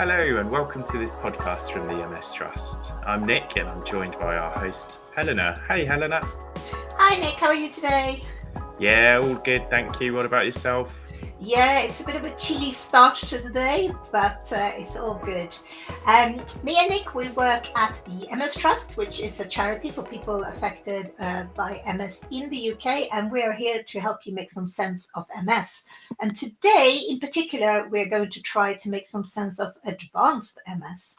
Hello and welcome to this podcast from the MS Trust. I'm Nick and I'm joined by our host Helena. Hey Helena. Hi Nick, how are you today? Yeah, all good, thank you. What about yourself? Yeah, it's a bit of a chilly start to the day, but it's all good. Me and Nick, we work at the MS Trust, which is a charity for people affected by MS in the UK, and we are here to help you make some sense of MS. And today, in particular, we're going to try to make some sense of advanced MS.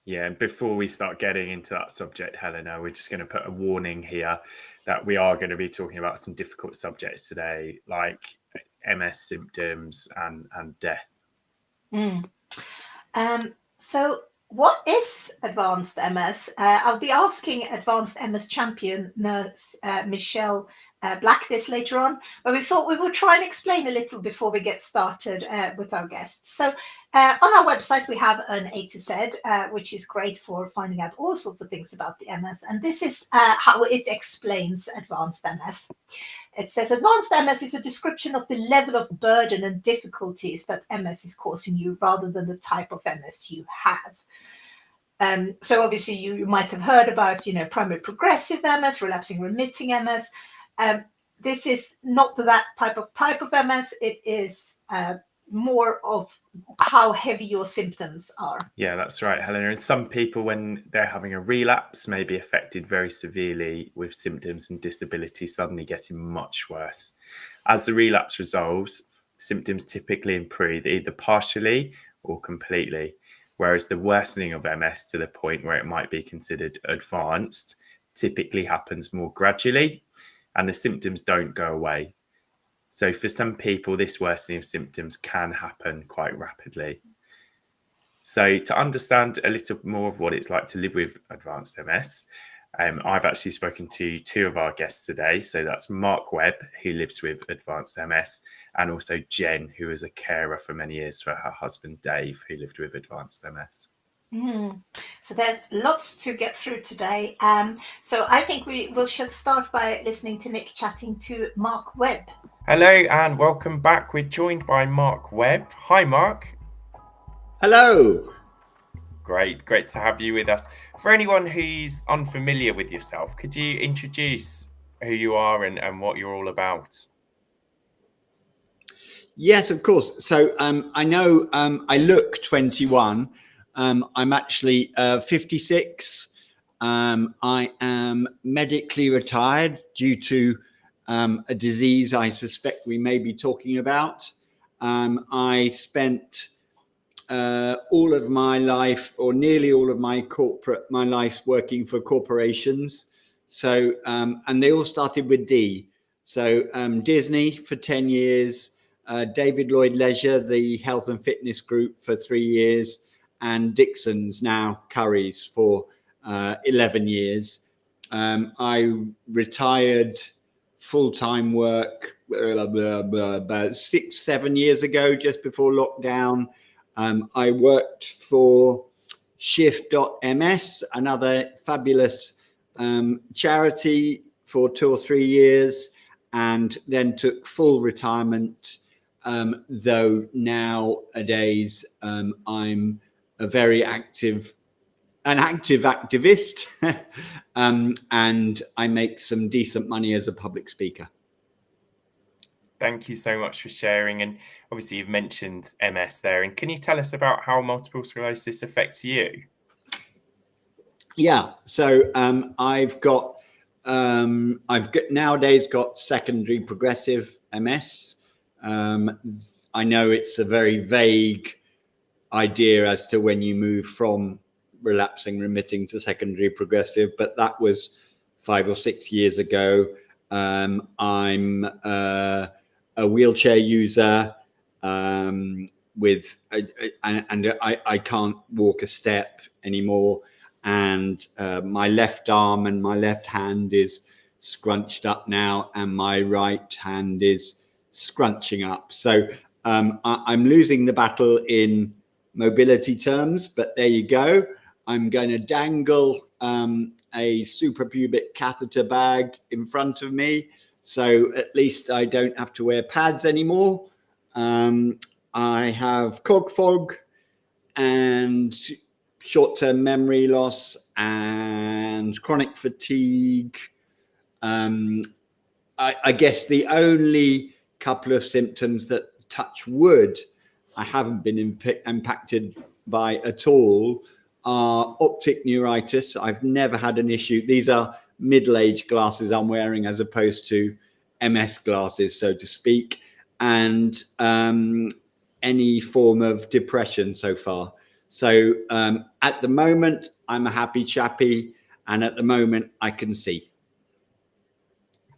Yeah, and before we start getting into that subject, Helena, we're just going to put a warning here that we are going to be talking about some difficult subjects today, like MS symptoms and death. So what is advanced MS? I'll be asking advanced MS champion nurse Michelle Black this later on, but we thought we would try and explain a little before we get started with our guests. So on our website, we have an A to Z, which is great for finding out all sorts of things about the MS. And this is how it explains advanced MS. It says advanced MS is a description of the level of burden and difficulties that MS is causing you rather than the type of MS you have. So obviously you might have heard about, primary progressive MS, relapsing remitting MS. This is not that type of MS. It is more of how heavy your symptoms are. Yeah, that's right, Helena. And some people, when they're having a relapse, may be affected very severely with symptoms and disability suddenly getting much worse. As the relapse resolves, symptoms typically improve either partially or completely, whereas the worsening of MS to the point where it might be considered advanced typically happens more gradually, and the symptoms don't go away. So for some people, this worsening of symptoms can happen quite rapidly. So to understand a little more of what it's like to live with advanced MS, I've actually spoken to two of our guests today. So that's Mark Webb, who lives with advanced MS, and also Jen, who was a carer for many years for her husband, Dave, who lived with advanced MS. So there's lots to get through today. So I think we should start by listening to Nick chatting to Mark Webb. Hello and welcome back. We're joined by Mark Webb. Hi, Mark. Hello. Great to have you with us. For anyone who's unfamiliar with yourself, could you introduce who you are and what you're all about? Yes, of course. So I know I look 21. I'm actually 56. I am medically retired due to a disease I suspect we may be talking about. I spent all of my life, or nearly all of my life, working for corporations. So and they all started with D. So Disney for 10 years, David Lloyd Leisure, the health and fitness group, for 3 years, and Dixon's, now Curry's, for 11 years. I retired full-time work about 6-7 years ago, just before lockdown. I worked for Shift.ms, another fabulous charity, for 2 or 3 years, and then took full retirement. Though nowadays I'm a very active activist, and I make some decent money as a public speaker. Thank you so much for sharing. And obviously you've mentioned MS there. And can you tell us about how multiple sclerosis affects you? Yeah. So I've nowadays got secondary progressive MS. I know it's a very vague idea as to when you move from relapsing remitting to secondary progressive, but that was 5 or 6 years ago. I'm a wheelchair user, with and I can't walk a step anymore, and my left arm and my left hand is scrunched up now, and my right hand is scrunching up. So I'm losing the battle in mobility terms, but there you go. I'm going to dangle a suprapubic catheter bag in front of me, so at least I don't have to wear pads anymore. I have cog fog, and short-term memory loss and chronic fatigue. I guess the only couple of symptoms that, touch wood, I haven't been impacted by at all are optic neuritis. I've never had an issue. These are middle-age glasses I'm wearing as opposed to MS glasses, so to speak, and any form of depression so far. So at the moment, I'm a happy chappy, and at the moment, I can see.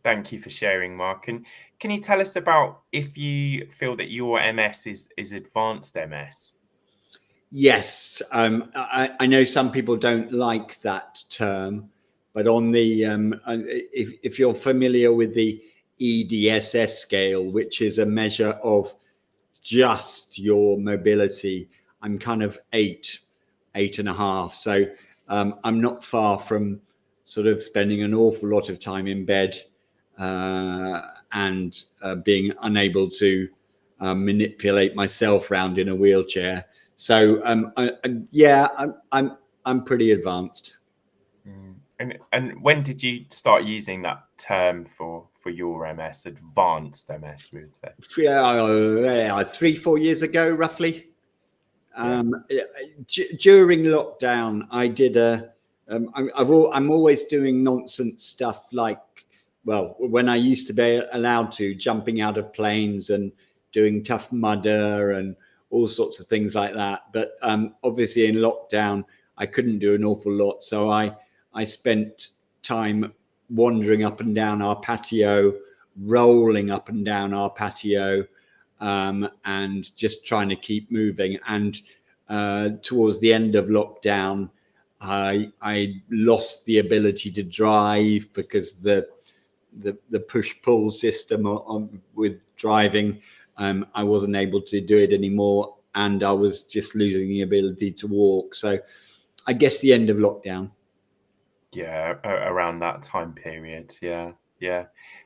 Thank you for sharing, Mark. And can you tell us about if you feel that your MS is advanced MS? Yes, I know some people don't like that term, but on the if you're familiar with the EDSS scale, which is a measure of just your mobility, I'm kind of 8.5. So I'm not far from sort of spending an awful lot of time in bed and being unable to manipulate myself around in a wheelchair. So I'm pretty advanced. And when did you start using that term for your MS, advanced MS, we would say? 3-4 years ago, roughly. During lockdown, I did I'm always doing nonsense stuff like, well, when I used to be allowed to, jumping out of planes and doing Tough Mudder and all sorts of things like that. But obviously in lockdown, I couldn't do an awful lot. So I spent time wandering up and down our patio, rolling up and down our patio, and just trying to keep moving. And towards the end of lockdown, I lost the ability to drive because the push-pull system with driving, I wasn't able to do it anymore, and I was just losing the ability to walk. So I guess the end of lockdown. Yeah, around that time period. Yeah.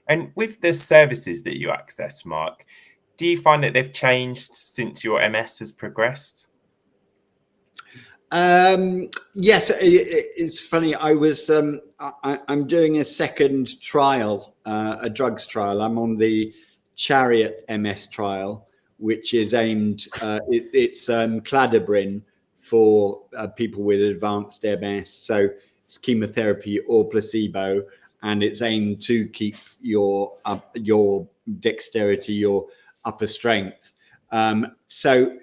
And with the services that you access, Mark, do you find that they've changed since your MS has progressed? Yes, it's funny. I was I'm doing a second trial, a drugs trial. I'm on the Chariot MS trial, which is aimed. It's cladribine for people with advanced MS. So it's chemotherapy or placebo, and it's aimed to keep your dexterity, your upper strength. So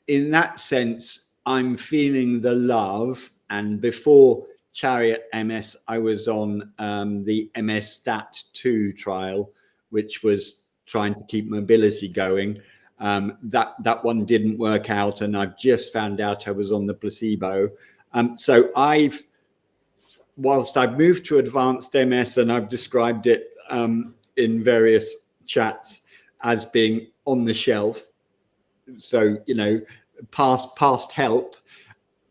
in that sense, I'm feeling the love. And before Chariot MS, I was on the MS Stat 2 trial, which was trying to keep mobility going. That one didn't work out, and I've just found out I was on the placebo. So whilst I've moved to advanced MS, and I've described it in various chats as being on the shelf, so past help,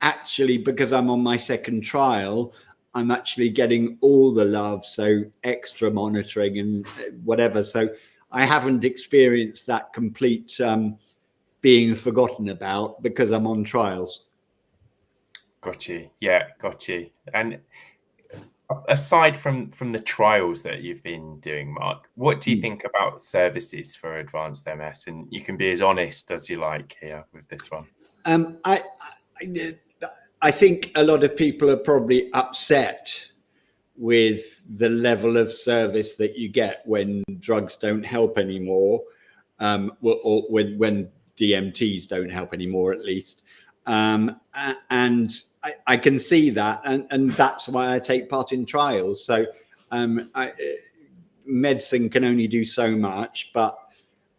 actually, because I'm on my second trial, I'm actually getting all the love, so extra monitoring and whatever. So I haven't experienced that complete being forgotten about because I'm on trials. Got you. Yeah, got you. And aside from the trials that you've been doing, Mark, what do you think about services for advanced MS? And you can be as honest as you like here with this one. I think a lot of people are probably upset with the level of service that you get when drugs don't help anymore, or when DMTs don't help anymore, at least. And I can see that, and that's why I take part in trials. So medicine can only do so much, but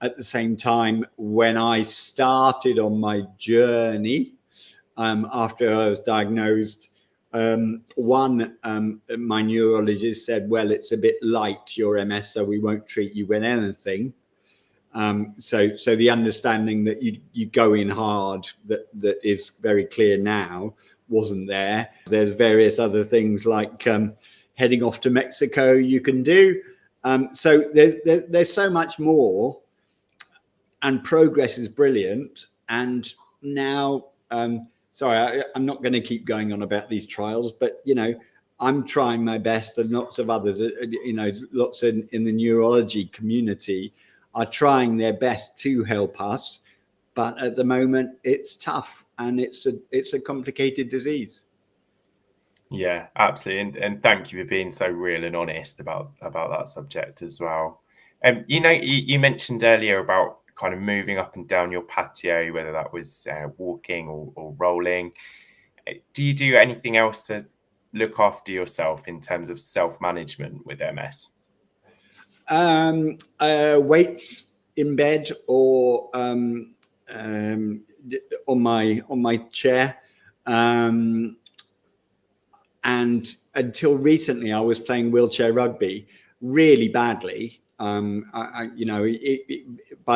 at the same time, when I started on my journey, after I was diagnosed, my neurologist said, well, it's a bit light, your MS, so we won't treat you with anything. So the understanding that you go in hard, that is very clear now, wasn't there. There's various other things like heading off to Mexico you can do. So there's so much more, and progress is brilliant. And now sorry, I'm not going to keep going on about these trials, but I'm trying my best, and lots of others, lots in the neurology community are trying their best to help us. But at the moment, it's tough, and it's a complicated disease. Yeah, absolutely, and thank you for being so real and honest about that subject as well. You mentioned earlier about kind of moving up and down your patio, whether that was walking or rolling. Do you do anything else to look after yourself in terms of self-management with MS? Weights in bed or on my chair. And until recently, I was playing wheelchair rugby really badly. By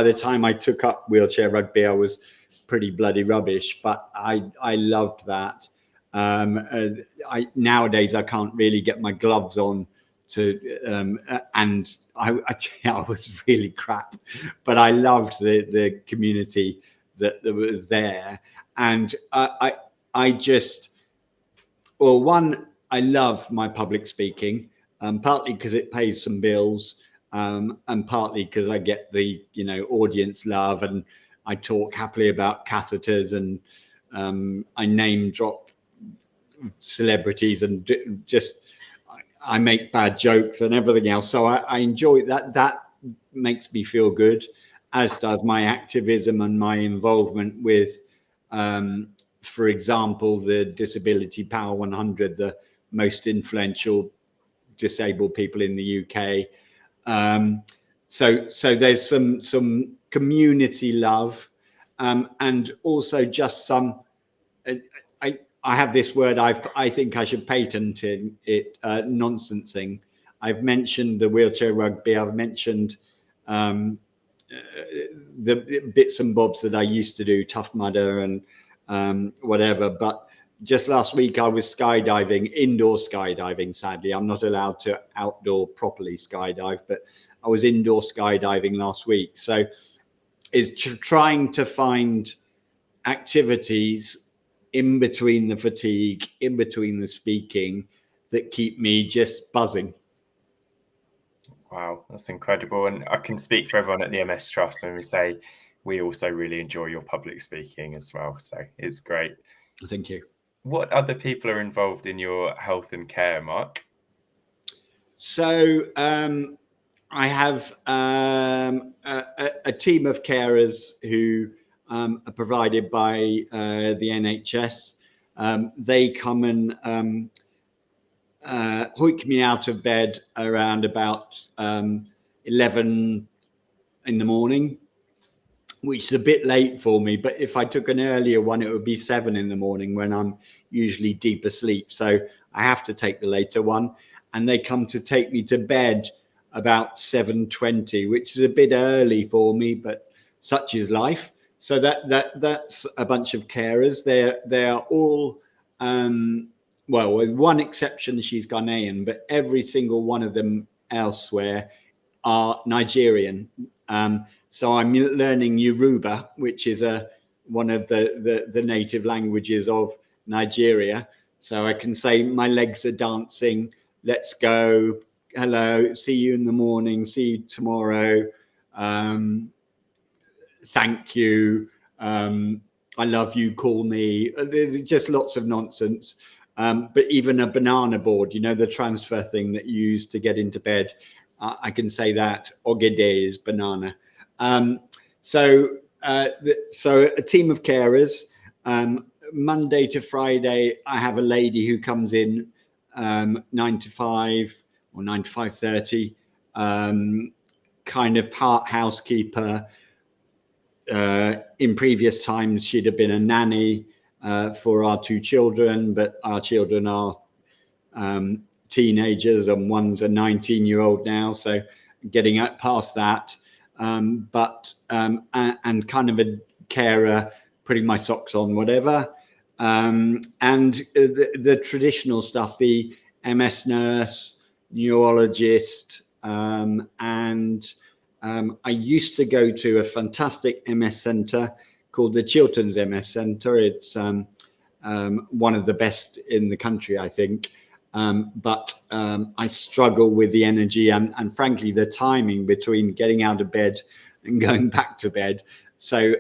the time I took up wheelchair rugby, I was pretty bloody rubbish, but I loved that. Nowadays, I can't really get my gloves on and I was really crap, but I loved the community that was there. And I love my public speaking, partly because it pays some bills, and partly because I get the audience love, and I talk happily about catheters, and I name drop celebrities, and just I make bad jokes and everything else. So I enjoy that. That makes me feel good, as does my activism and my involvement with, for example, the Disability Power 100, the most influential disabled people in the UK. So there's some community love, and also just some. I have this word I think I should patent it, nonsensing. I've mentioned the wheelchair rugby. I've mentioned the bits and bobs that I used to do, Tough Mudder and whatever. But just last week I was skydiving, indoor skydiving. Sadly, I'm not allowed to outdoor properly skydive, but I was indoor skydiving last week. So is trying to find activities in between the fatigue, in between the speaking, that keep me just buzzing. Wow, that's incredible. And I can speak for everyone at the MS Trust when we say we also really enjoy your public speaking as well. So it's great. Thank you. What other people are involved in your health and care, Mark? So I have a team of carers who are provided by the NHS. They come and hoik me out of bed around about 11 in the morning, which is a bit late for me. But if I took an earlier one, it would be 7 in the morning when I'm usually deep asleep. So I have to take the later one. And they come to take me to bed about 7:20, which is a bit early for me, but such is life. So that's a bunch of carers. They are all, well, with one exception, she's Ghanaian, but every single one of them elsewhere are Nigerian. So I'm learning Yoruba, which is one of the native languages of Nigeria. So I can say my legs are dancing. Let's go. Hello. See you in the morning. See you tomorrow. Thank you. I love you. Call me. There's just lots of nonsense. But even a banana board, the transfer thing that you use to get into bed, I can say that. Ogede is banana. So a team of carers. Monday to Friday, I have a lady who comes in 9 to 5 or 9 to 5:30, kind of part housekeeper. In previous times, she'd have been a nanny for our 2 children, but our children are teenagers, and one's a 19-year-old now, so getting past that. And kind of a carer, putting my socks on, whatever. And the traditional stuff, the MS nurse, neurologist, and I used to go to a fantastic MS centre called the Chilterns MS Centre. It's one of the best in the country, I think. But I struggle with the energy and frankly, the timing between getting out of bed and going back to bed. So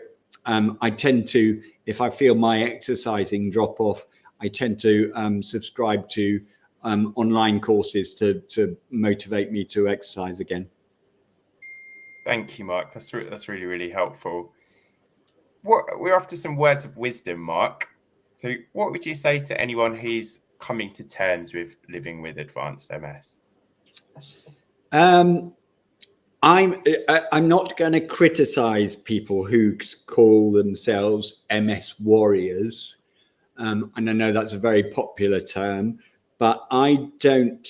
I tend to, if I feel my exercising drop off, I tend to subscribe to online courses to motivate me to exercise again. Thank you, Mark. That's really, really helpful. We're after some words of wisdom, Mark. So what would you say to anyone who's coming to terms with living with advanced MS? I'm not going to criticize people who call themselves MS warriors. And I know that's a very popular term, but I don't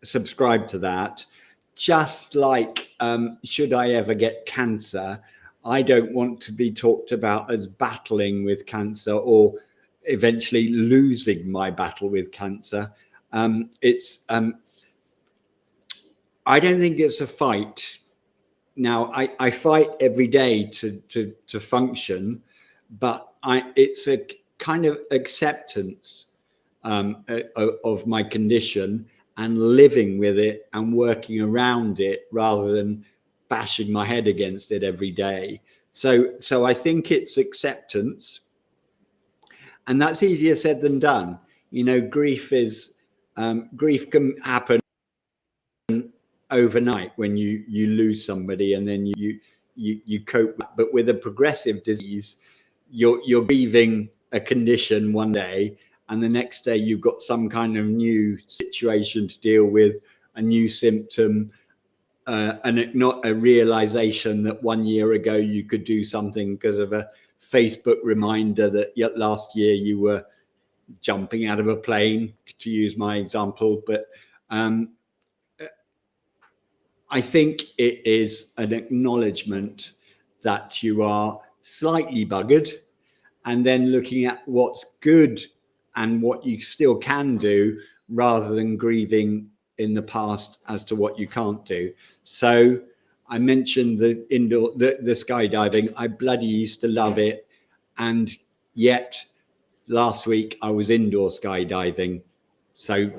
subscribe to that. Just like, should I ever get cancer, I don't want to be talked about as battling with cancer or eventually losing my battle with cancer. I don't think it's a fight. Now, I fight every day to function, but it's a kind of acceptance of my condition and living with it and working around it rather than bashing my head against it every day. So I think it's acceptance, and that's easier said than done. You know, grief can happen overnight when you lose somebody, and then you cope. But with a progressive disease, you're grieving a condition one day, and the next day you've got some kind of new situation to deal with, a new symptom, and not a realization that 1 year ago you could do something because of a Facebook reminder that last year you were jumping out of a plane, to use my example. But I think it is an acknowledgement that you are slightly buggered, and then looking at what's good and what you still can do rather than grieving in the past as to what you can't do. So I mentioned the skydiving. I bloody used to love it. And yet last week I was indoor skydiving. So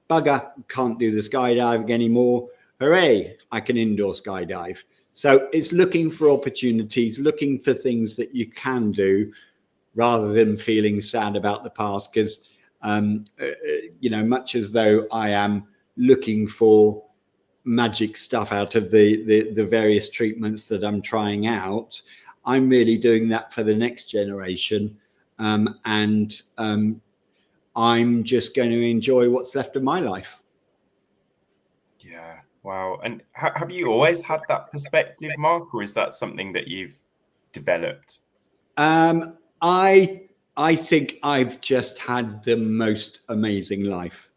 bugger, can't do the skydiving anymore. Hooray, I can indoor skydive. So it's looking for opportunities, looking for things that you can do rather than feeling sad about the past. Because, much as though I am looking for magic stuff out of the various treatments that I'm trying out, I'm really doing that for the next generation. I'm just going to enjoy what's left of my life. Yeah. Wow. And have you always had that perspective, Mark, or is that something that you've developed? I think I've just had the most amazing life.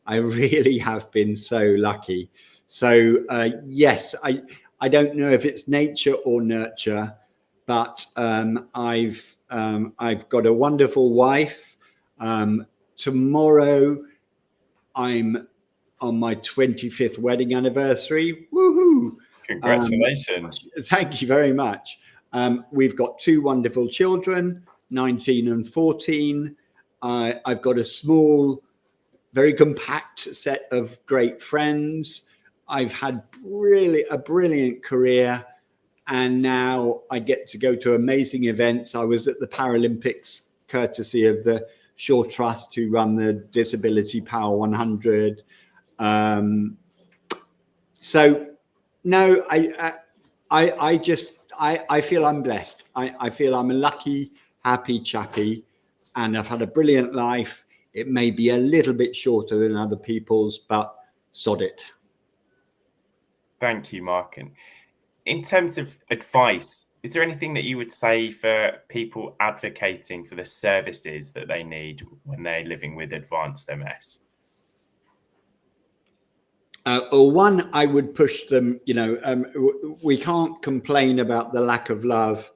I really have been so lucky. So yes, I don't know if it's nature or nurture, but I've got a wonderful wife. Tomorrow I'm on my 25th wedding anniversary. Woohoo! Congratulations. Thank you very much. We've got two wonderful children, 19 and 14. I've got a small, very compact set of great friends. I've had a brilliant career, and now I get to go to amazing events. I was at the Paralympics courtesy of the Shaw Trust, who run the Disability Power 100. So no, I feel I'm blessed. I feel I'm a lucky, happy chappy, and I've had a brilliant life. It may be a little bit shorter than other people's, but sod it. Thank you, Mark. And in terms of advice, is there anything that you would say for people advocating for the services that they need when they're living with advanced MS? One, I would push them, we can't complain about the lack of love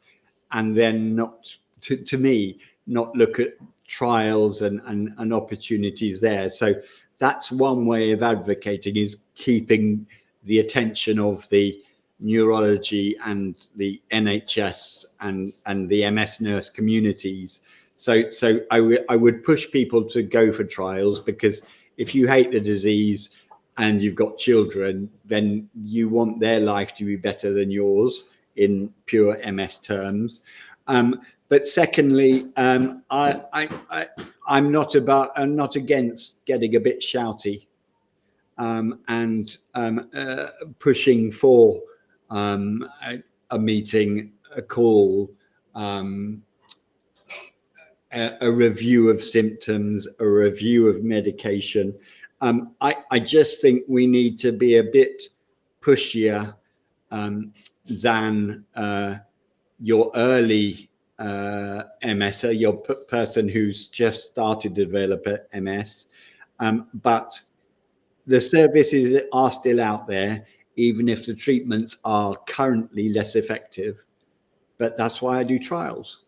and then not, to me, not look at trials and opportunities there. So that's one way of advocating, is keeping the attention of the neurology and the NHS and the MS nurse communities. So I would push people to go for trials, because if you hate the disease and you've got children, then you want their life to be better than yours in pure MS terms. But secondly, I'm not against getting a bit shouty and pushing for a meeting, a call, a review of symptoms, a review of medication. I just think we need to be a bit pushier than your early MS, your person who's just started to develop MS. But the services are still out there, even if the treatments are currently less effective. But that's why I do trials.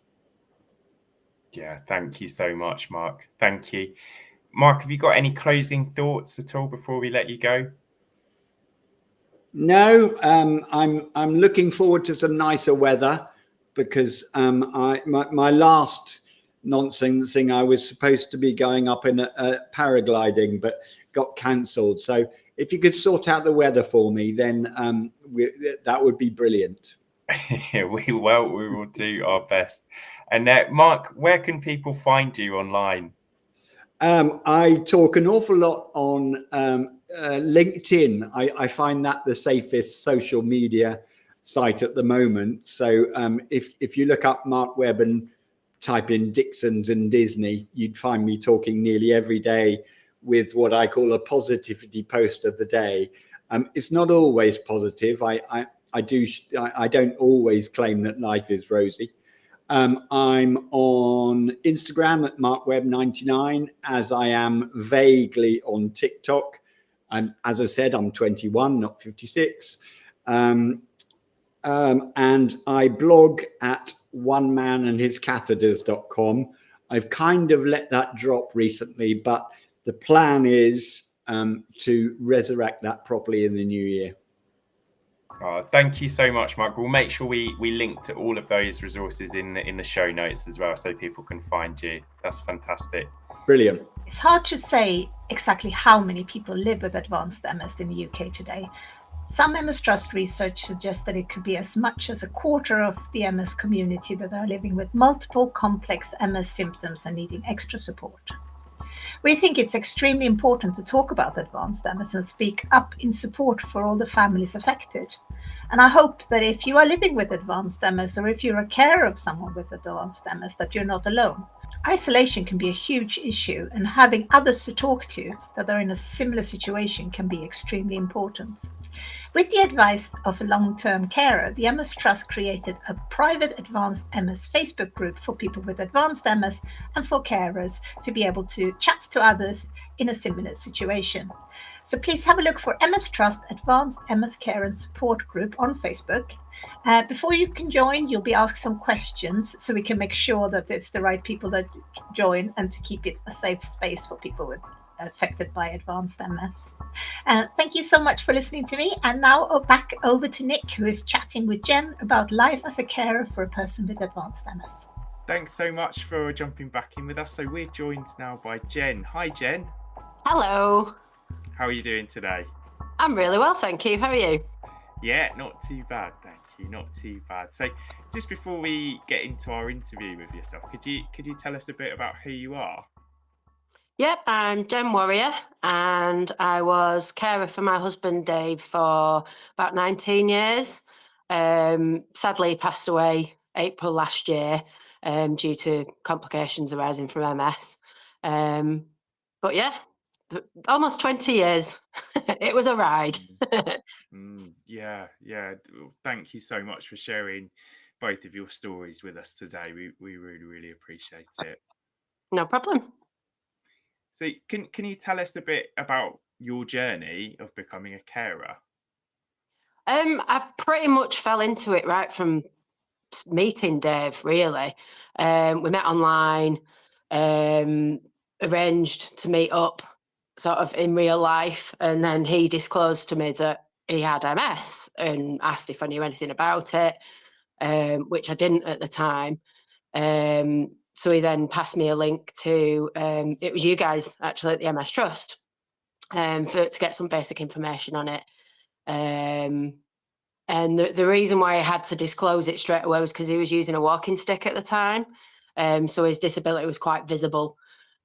Yeah, thank you so much, Mark. Thank you. Mark, have you got any closing thoughts at all before we let you go? No, I'm looking forward to some nicer weather, because my last nonsense thing, I was supposed to be going up in a paragliding, but got cancelled. So if you could sort out the weather for me, then that would be brilliant. We will do our best. And Mark, where can people find you online? I talk an awful lot on LinkedIn. I find that the safest social media site at the moment. So if you look up Mark Webb and type in Dixons and Disney, you'd find me talking nearly every day with what I call a positivity post of the day. It's not always positive. I don't always claim that life is rosy. I'm on Instagram at MarkWebb99, as I am vaguely on TikTok. And as I said, I'm 21, not 56. And I blog at onemanandhiscatheters.com. I've kind of let that drop recently, but the plan is to resurrect that properly in the new year. Thank you so much, Mark. We'll make sure we link to all of those resources in the show notes as well, so people can find you. That's fantastic. Brilliant. It's hard to say exactly how many people live with advanced MS in the UK today. Some MS Trust research suggests that it could be as much as a quarter of the MS community that are living with multiple complex MS symptoms and needing extra support. We think it's extremely important to talk about advanced MS and speak up in support for all the families affected. And I hope that if you are living with advanced MS, or if you're a carer of someone with advanced MS, that you're not alone. Isolation can be a huge issue, and having others to talk to that are in a similar situation can be extremely important. With the advice of a long-term carer, the MS Trust created a private advanced MS Facebook group for people with advanced MS and for carers to be able to chat to others in a similar situation. So please have a look for MS Trust Advanced MS Care and Support Group on Facebook. Before you can join, you'll be asked some questions so we can make sure that it's the right people that join, and to keep it a safe space for people affected by advanced MS. Thank you so much for listening to me. And now back over to Nick, who is chatting with Jen about life as a carer for a person with advanced MS. Thanks so much for jumping back in with us. So we're joined now by Jen. Hi, Jen. Hello. How are you doing today? I'm really well, thank you. How are you? Yeah, not too bad, thank you. Not too bad. So just before we get into our interview with yourself, could you tell us a bit about who you are? Yep, I'm Jen Warrior, and I was carer for my husband Dave for about 19 years. Sadly, he passed away April last year due to complications arising from MS. But yeah, almost 20 years. It was a ride. Yeah. Thank you so much for sharing both of your stories with us today. We really, really appreciate it. No problem. So can you tell us a bit about your journey of becoming a carer? I pretty much fell into it right from meeting Dave, really. We met online, arranged to meet up sort of in real life, and then he disclosed to me that he had MS and asked if I knew anything about it, which I didn't at the time. So he then passed me a link to, it was you guys actually at the MS Trust, to get some basic information on it. And the reason why I had to disclose it straight away was because he was using a walking stick at the time. So his disability was quite visible.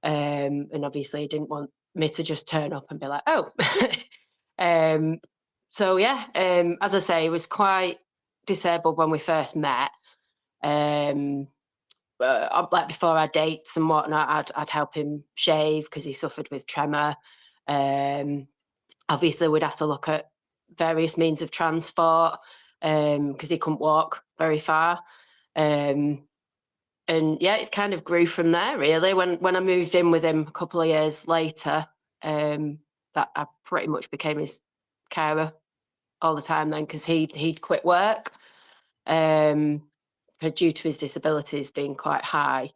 And obviously he didn't want me to just turn up and be like, oh. So yeah, as I say, he was quite disabled when we first met. Like before our dates and whatnot, I'd help him shave because he suffered with tremor. Obviously we'd have to look at various means of transport because he couldn't walk very far. And yeah, it kind of grew from there really. When I moved in with him a couple of years later, that I pretty much became his carer all the time then, because he'd quit work due to his disabilities being quite high.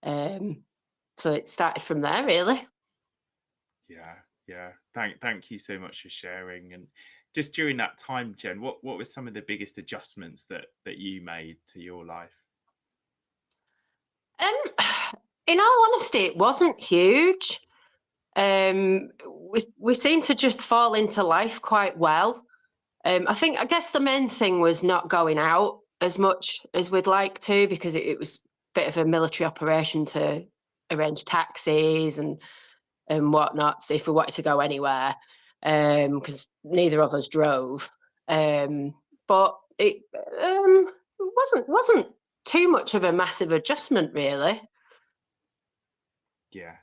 So it started from there really. Yeah. Thank you so much for sharing. And just during that time, Jen, what were some of the biggest adjustments that you made to your life? In all honesty, it wasn't huge. We seemed to just fall into life quite well. I guess the main thing was not going out as much as we'd like to, because it was a bit of a military operation to arrange taxis and whatnot, so if we wanted to go anywhere, because neither of us drove. But it wasn't too much of a massive adjustment, really. Yeah,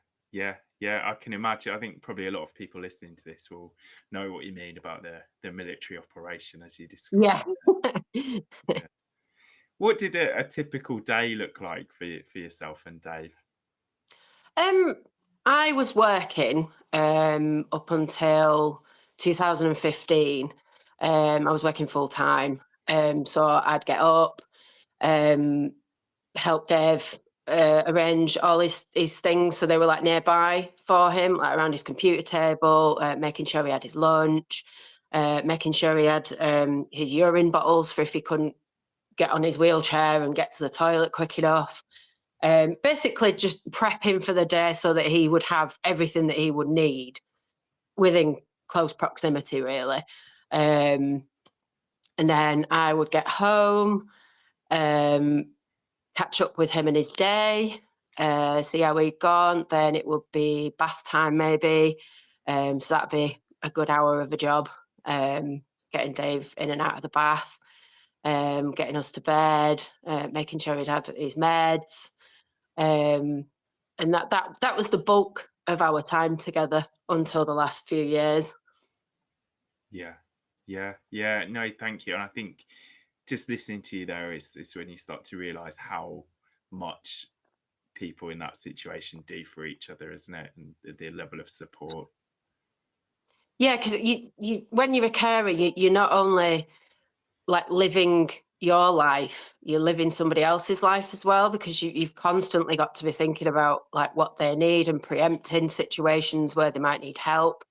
I can imagine. I think probably a lot of people listening to this will know what you mean about the military operation as you described. Yeah. What did a typical day look like for yourself and Dave? I was working up until 2015. I was working full time. So I'd get up, help Dave arrange all his things so they were like nearby for him, like around his computer table, making sure he had his lunch, making sure he had his urine bottles for if he couldn't get on his wheelchair and get to the toilet quick enough. Basically just prepping for the day so that he would have everything that he would need within close proximity, really. And then I would get home, catch up with him and his day, see how he'd gone. Then it would be bath time maybe. So that'd be a good hour of a job, getting Dave in and out of the bath, getting us to bed, making sure he'd had his meds. And that was the bulk of our time together until the last few years. Yeah. No, thank you. And I think just listening to you there is when you start to realize how much people in that situation do for each other, isn't it? And the level of support. Yeah, because you when you're a carer, you're not only like living your life, you're living somebody else's life as well, because you've constantly got to be thinking about like what they need and preempting situations where they might need help.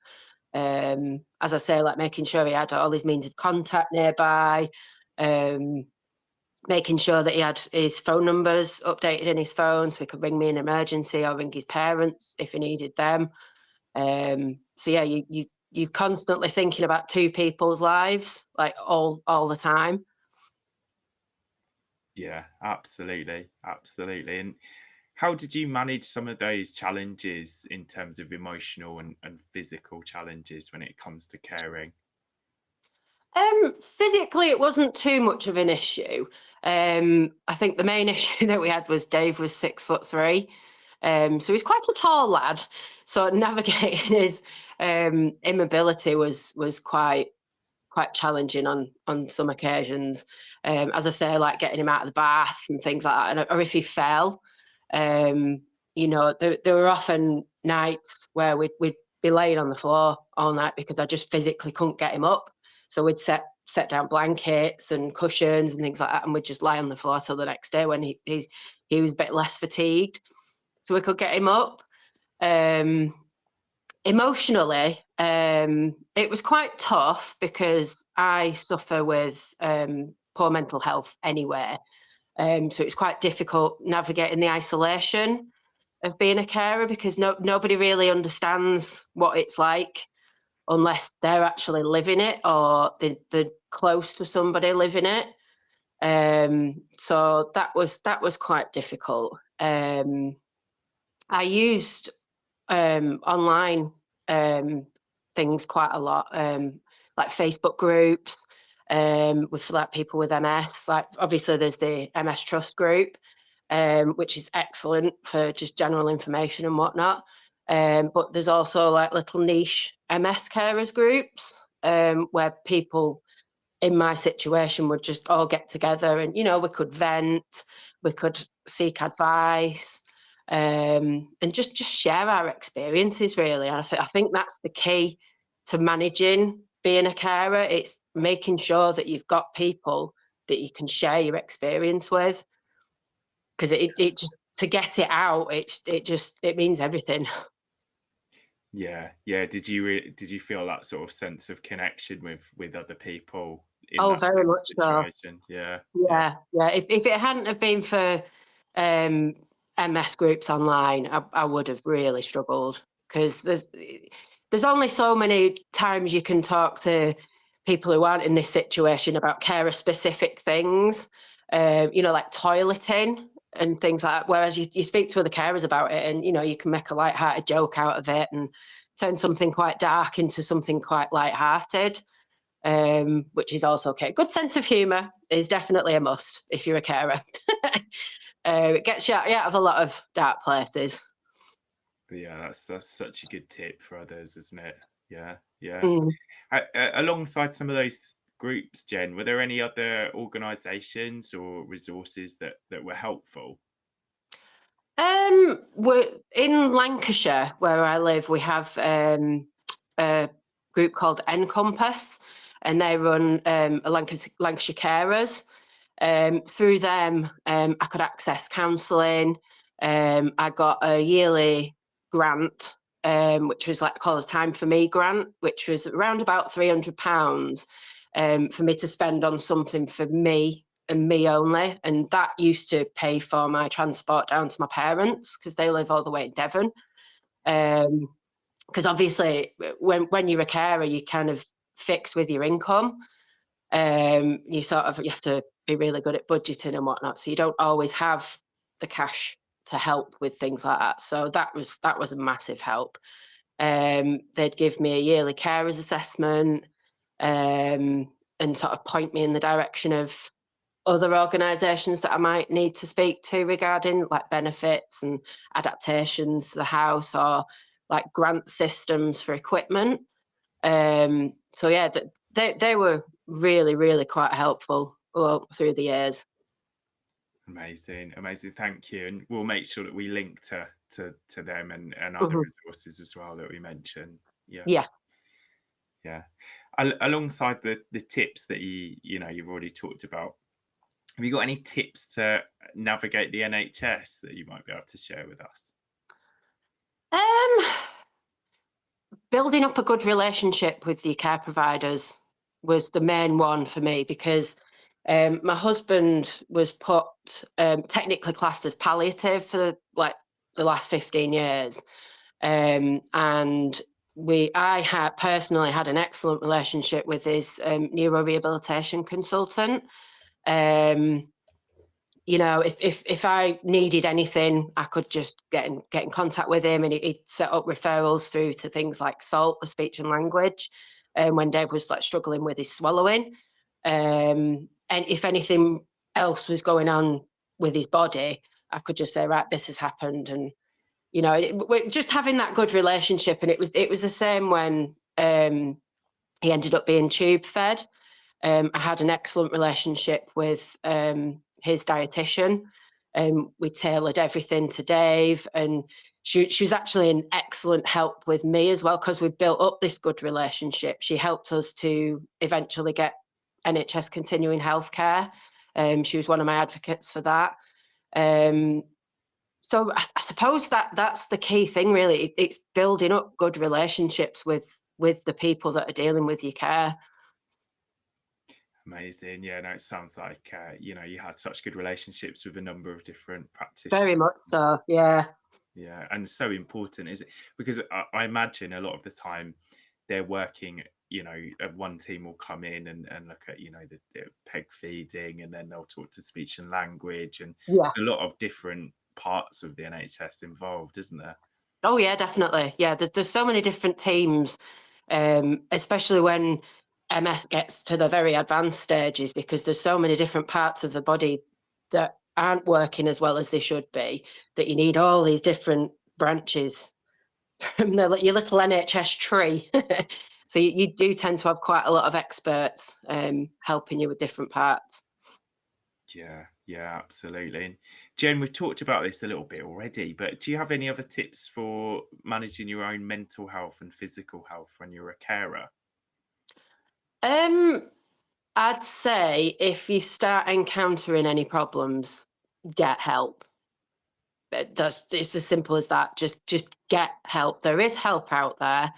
As I say, like making sure he had all his means of contact nearby, making sure that he had his phone numbers updated in his phone so he could ring me in emergency or ring his parents if he needed them. So yeah, you're constantly thinking about two people's lives, like all the time. Yeah, absolutely. And how did you manage some of those challenges in terms of emotional and physical challenges when it comes to caring? Physically, it wasn't too much of an issue. I think the main issue that we had was Dave was 6'3", so he's quite a tall lad. So navigating his immobility was quite challenging on some occasions. As I say, like getting him out of the bath and things like that, or if he fell. There were often nights where we'd be laying on the floor all night because I just physically couldn't get him up. So we'd set down blankets and cushions and things like that, and we'd just lie on the floor till the next day when he was a bit less fatigued, so we could get him up. Emotionally, it was quite tough because I suffer with poor mental health anyway. So it's quite difficult navigating the isolation of being a carer, because nobody really understands what it's like unless they're actually living it, or they're close to somebody living it. So that was quite difficult. I used online things quite a lot, like Facebook groups with like people with MS. Like obviously there's the MS Trust group, which is excellent for just general information and whatnot. But there's also like little niche MS carers groups where people in my situation would just all get together, and we could vent, we could seek advice, and just share our experiences really. And I think that's the key to managing being a carer. It's making sure that you've got people that you can share your experience with, because it just, to get it out, it means everything. Yeah. Did you feel that sort of sense of connection with other people in Oh, that very much situation? so. Yeah. If it hadn't have been for MS groups online, I would have really struggled, because there's only so many times you can talk to people who aren't in this situation about carer specific things, like toileting and things like that. Whereas you speak to other carers about it, and you can make a light-hearted joke out of it and turn something quite dark into something quite light-hearted, which is also okay. Good sense of humour is definitely a must if you're a carer. It gets you out of a lot of dark places. Yeah, that's such a good tip for others, isn't it? Yeah. Mm. Alongside some of those groups, Jen, were there any other organisations or resources that were helpful? We're in Lancashire, where I live. We have a group called Encompass, and they run a Lancashire Carers. Through them, I could access counselling. I got a yearly grant, which was like called a Time for Me grant, which was around about £300 for me to spend on something for me and me only. And that used to pay for my transport down to my parents, because they live all the way in Devon. Because obviously when you're a carer, you kind of fixed with your income. You have to be really good at budgeting and whatnot, so you don't always have the cash to help with things like that. So that was a massive help. They'd give me a yearly carers assessment, and sort of point me in the direction of other organisations that I might need to speak to regarding like benefits and adaptations to the house, or like grant systems for equipment. So yeah, they were really, really quite helpful through the years. Amazing. Thank you. And we'll make sure that we link to them and other resources as well that we mentioned. Yeah. Alongside the tips that you've already talked about, have you got any tips to navigate the NHS that you might be able to share with us? Building up a good relationship with your care providers was the main one for me, because my husband was put technically classed as palliative for like the last 15 years. And I personally had an excellent relationship with his neurorehabilitation consultant. If I needed anything, I could just get in contact with him, and he'd set up referrals through to things like SALT, the speech and language, when Dave was like struggling with his swallowing. And if anything else was going on with his body, I could just say, right, this has happened. And just having that good relationship. And it was the same when he ended up being tube fed. I had an excellent relationship with his dietitian. We tailored everything to Dave, and she was actually an excellent help with me as well, because we built up this good relationship. She helped us to eventually get NHS continuing healthcare. She was one of my advocates for that. So I suppose that's the key thing, really. It's building up good relationships with the people that are dealing with your care. Amazing. Yeah, no, it sounds like, you had such good relationships with a number of different practitioners. Very much so, yeah. Yeah, and so important, is it? Because I imagine a lot of the time they're working, one team will come in and look at, the peg feeding, and then they'll talk to speech and language, and Yeah. a lot of different parts of the NHS involved, isn't there? Oh yeah, definitely. Yeah, there's so many different teams, especially when MS gets to the very advanced stages, because there's so many different parts of the body that aren't working as well as they should be, that you need all these different branches from your little NHS tree. So you do tend to have quite a lot of experts helping you with different parts. Yeah, absolutely. And Jen, we've talked about this a little bit already, but do you have any other tips for managing your own mental health and physical health when you're a carer? I'd say if you start encountering any problems, get help. It's as simple as that. Just get help. There is help out there.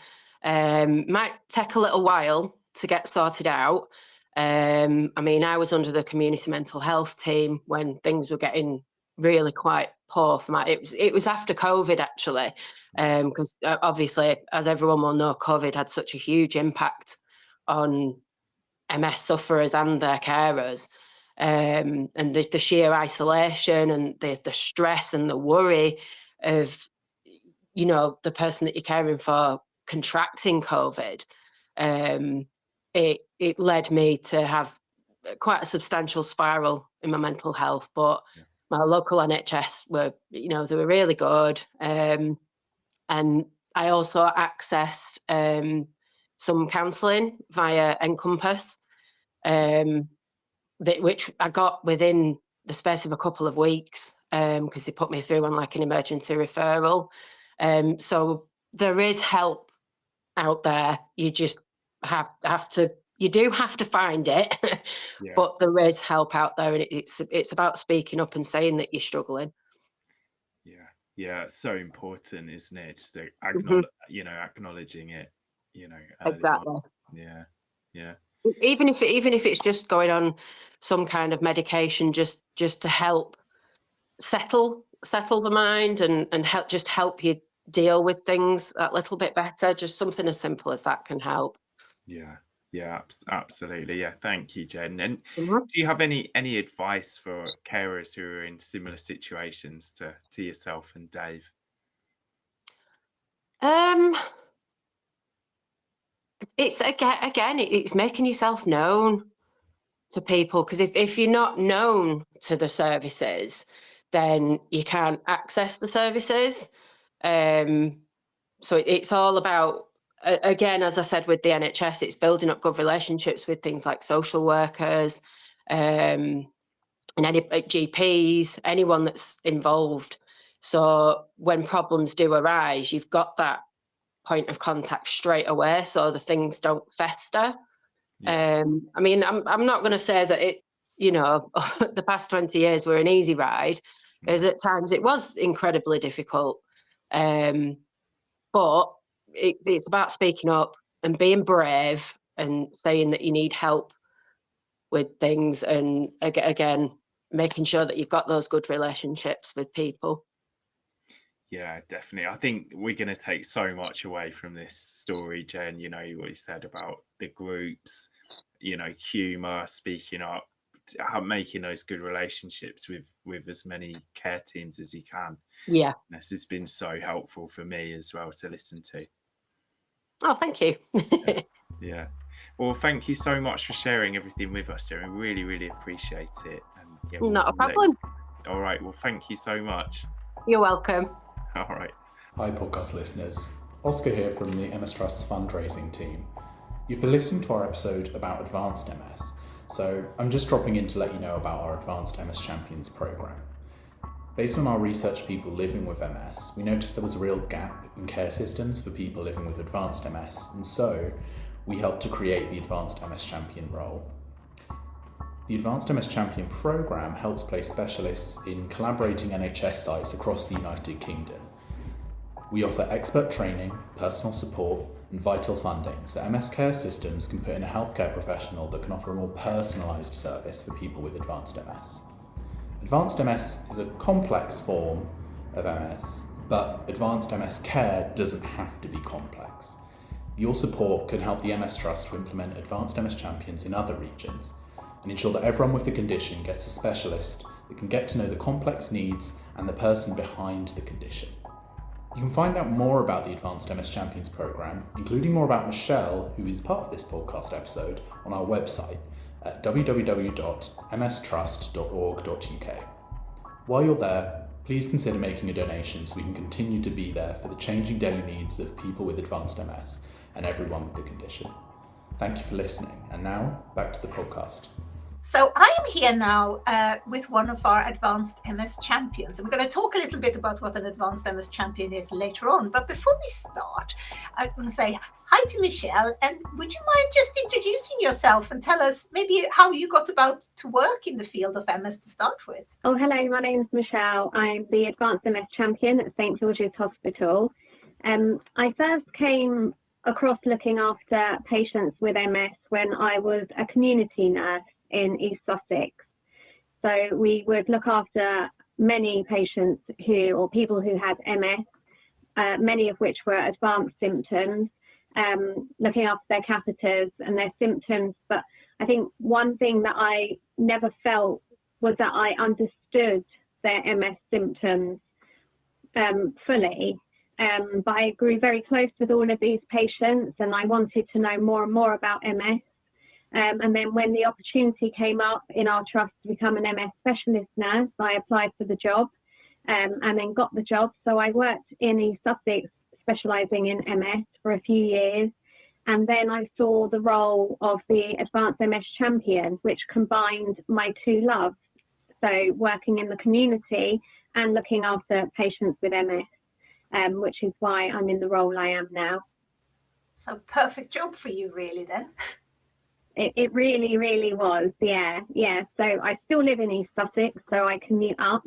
Might take a little while to get sorted out. I was under the community mental health team when things were getting really quite poor for it was after COVID, actually, because obviously, as everyone will know, COVID had such a huge impact on MS sufferers and their carers. And the sheer isolation and the stress and the worry of, the person that you're caring for contracting COVID, it led me to have quite a substantial spiral in my mental health. But my local NHS were, they were really good. And I also accessed some counselling via Encompass, which I got within the space of a couple of weeks, because they put me through on like an emergency referral. So there is help out there. You just have to find it, but there is help out there, and it's about speaking up and saying that you're struggling. Yeah, it's so important, isn't it? Just to acknowledging it, Exactly. Yeah. Even if it's just going on some kind of medication, just to help settle the mind and help you deal with things a little bit better. Just something as simple as that can help. Yeah, absolutely. Yeah, thank you, Jen. And do you have any advice for carers who are in similar situations to yourself and Dave? It's again, it's making yourself known to people, because if you're not known to the services, then you can't access the services. So it's all about, again, as I said, with the NHS, it's building up good relationships with things like social workers, and any GPs, anyone that's involved. So when problems do arise, you've got that point of contact straight away, so the things don't fester. I'm not going to say that it, the past 20 years were an easy ride, because at times it was incredibly difficult. But it's about speaking up and being brave and saying that you need help with things, and again, making sure that you've got those good relationships with people. Yeah, definitely. I think we're going to take so much away from this story, Jen. What you said about the groups, humour, speaking up, making those good relationships with as many care teams as you can. Yeah. This has been so helpful for me as well to listen to. Oh, thank you. Yeah. Well, thank you so much for sharing everything with us, Jen. We really, really appreciate it. And not a problem. All right. Well, thank you so much. You're welcome. All right. Hi, podcast listeners. Oscar here from the MS Trust's fundraising team. You've been listening to our episode about advanced MS, so I'm just dropping in to let you know about our Advanced MS Champions programme. Based on our research people living with MS, we noticed there was a real gap in care systems for people living with advanced MS, and so we helped to create the Advanced MS Champion role. The Advanced MS Champion programme helps place specialists in collaborating NHS sites across the United Kingdom. We offer expert training, personal support, and vital funding so MS care systems can put in a healthcare professional that can offer a more personalised service for people with advanced MS. Advanced MS is a complex form of MS, but advanced MS care doesn't have to be complex. Your support can help the MS Trust to implement advanced MS champions in other regions and ensure that everyone with the condition gets a specialist that can get to know the complex needs and the person behind the condition. You can find out more about the Advanced MS Champions programme, including more about Michelle, who is part of this podcast episode, on our website at www.mstrust.org.uk. While you're there, please consider making a donation so we can continue to be there for the changing daily needs of people with advanced MS and everyone with the condition. Thank you for listening, and now back to the podcast. So I am here now with one of our advanced MS champions. We're going to talk a little bit about what an advanced MS champion is later on. But before we start, I want to say hi to Michelle. And would you mind just introducing yourself and tell us maybe how you got about to work in the field of MS to start with? Oh, hello, my name's Michelle. I'm the advanced MS champion at St George's Hospital. I first came across looking after patients with MS when I was a community nurse in East Sussex. So we would look after many patients or people who had MS, many of which were advanced symptoms, looking after their catheters and their symptoms. But I think one thing that I never felt was that I understood their MS symptoms fully. But I grew very close with all of these patients and I wanted to know more and more about MS. And then when the opportunity came up in our trust to become an MS specialist nurse, I applied for the job and then got the job. So I worked in East Sussex, specialising in MS for a few years. And then I saw the role of the Advanced MS Champion, which combined my two loves. So working in the community and looking after patients with MS, which is why I'm in the role I am now. So perfect job for you, really, then. It really, really was, yeah. So I still live in East Sussex, so I commute up,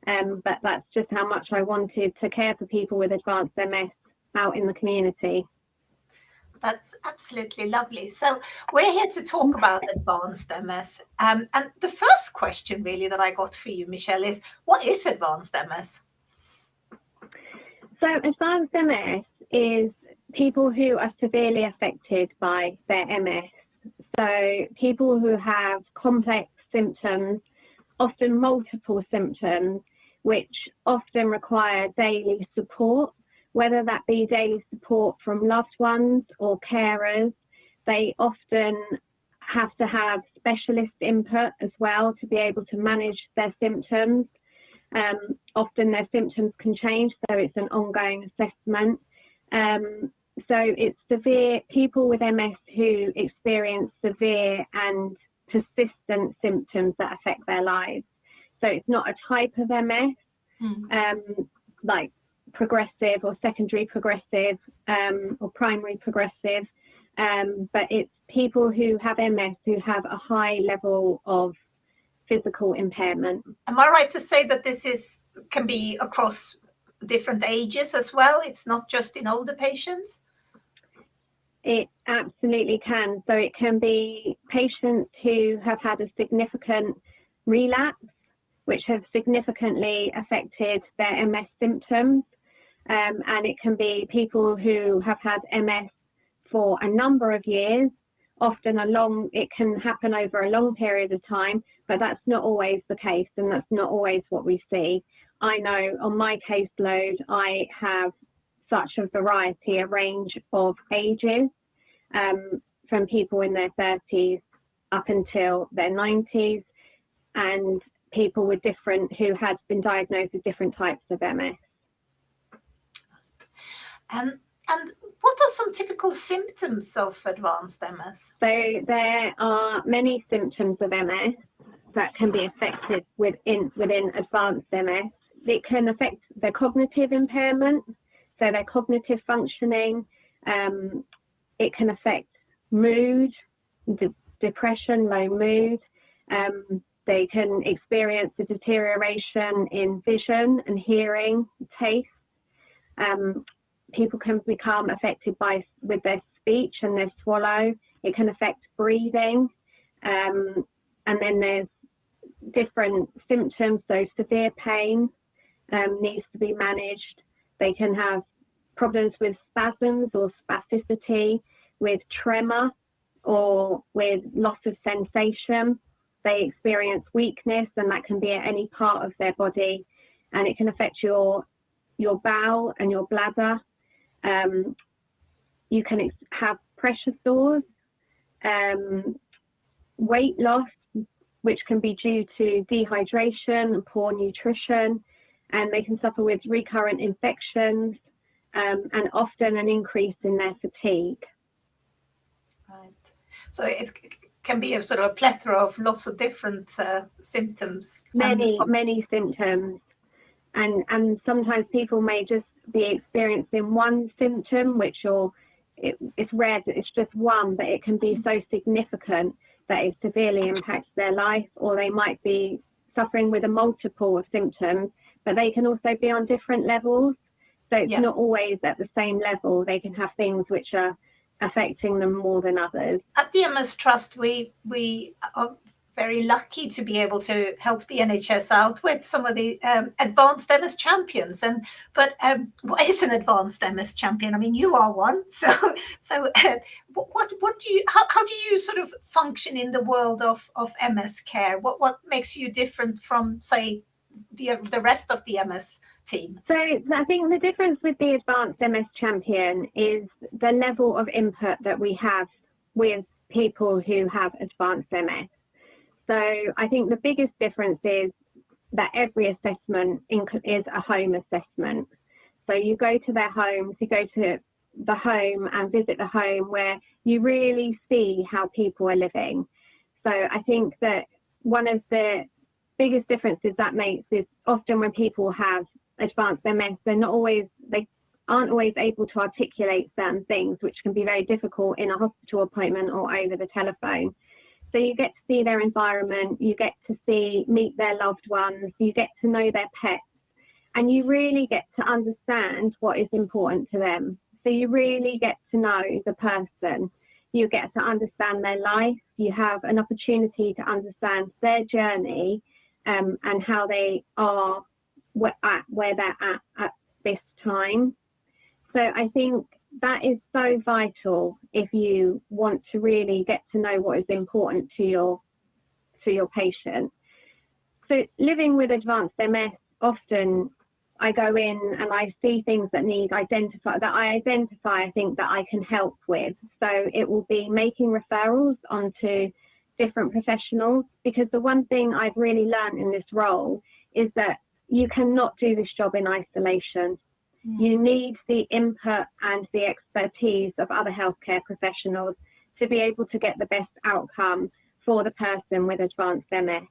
but that's just how much I wanted to care for people with advanced MS out in the community. That's absolutely lovely. So we're here to talk about advanced MS. And the first question really that I got for you, Michelle, is what is advanced MS? So advanced MS is people who are severely affected by their MS. So people who have complex symptoms, often multiple symptoms, which often require daily support, whether that be daily support from loved ones or carers. They often have to have specialist input as well to be able to manage their symptoms. Often their symptoms can change, so it's an ongoing assessment. So it's severe people with MS who experience severe and persistent symptoms that affect their lives. So it's not a type of MS, like progressive or secondary progressive or primary progressive, but it's people who have MS who have a high level of physical impairment. Am I right to say that this can be across different ages as well? It's not just in older patients? It absolutely can. So it can be patients who have had a significant relapse, which have significantly affected their MS symptoms. And it can be people who have had MS for a number of years, often it can happen over a long period of time, but that's not always the case, and that's not always what we see. I know on my caseload, I have such a variety, a range of ages, from people in their 30s up until their 90s, and people with who had been diagnosed with different types of MS. And what are some typical symptoms of advanced MS? So there are many symptoms of MS that can be affected within advanced MS. It can affect their cognitive impairment, so their cognitive functioning. It can affect mood, depression, low mood. They can experience the deterioration in vision and hearing, taste. people can become affected with their speech and their swallow. It can affect breathing. And then there's different symptoms. So severe pain needs to be managed. They can have problems with spasms or spasticity, with tremor, or with loss of sensation. They experience weakness, and that can be at any part of their body, and it can affect your bowel and your bladder. You can have pressure sores, weight loss, which can be due to dehydration and poor nutrition, and they can suffer with recurrent infections, and often an increase in their fatigue. Right. So it can be a sort of a plethora of lots of different symptoms. Many symptoms. And sometimes people may just be experiencing one symptom, which it's rare that it's just one, but it can be so significant that it severely impacts their life, or they might be suffering with a multiple of symptoms, but they can also be on different levels. So it's not always at the same level. They can have things which are affecting them more than others. At the MS Trust, we are very lucky to be able to help the NHS out with some of the advanced MS champions. But what is an advanced MS champion? I mean, you are one. So what do you? How do you sort of function in the world of MS care? What makes you different from, say, the rest of the MS team? So I think the difference with the advanced MS champion is the level of input that we have with people who have advanced MS. So I think the biggest difference is that every assessment is a home assessment. So you go to their homes, you go to the home and visit the home where you really see how people are living. So I think that one of the biggest differences that makes is often when people have advanced MS, they aren't always able to articulate certain things, which can be very difficult in a hospital appointment or over the telephone. So you get to see their environment, you get to meet their loved ones, you get to know their pets, and you really get to understand what is important to them. So you really get to know the person, you get to understand their life, you have an opportunity to understand their journey, and how they are where they're at this time. So I think that is so vital if you want to really get to know what is important to your patient. So living with advanced MS, often I go in and I see things that I identify, I think that I can help with. So it will be making referrals onto different professionals, because the one thing I've really learned in this role is that you cannot do this job in isolation. You need the input and the expertise of other healthcare professionals to be able to get the best outcome for the person with advanced MS.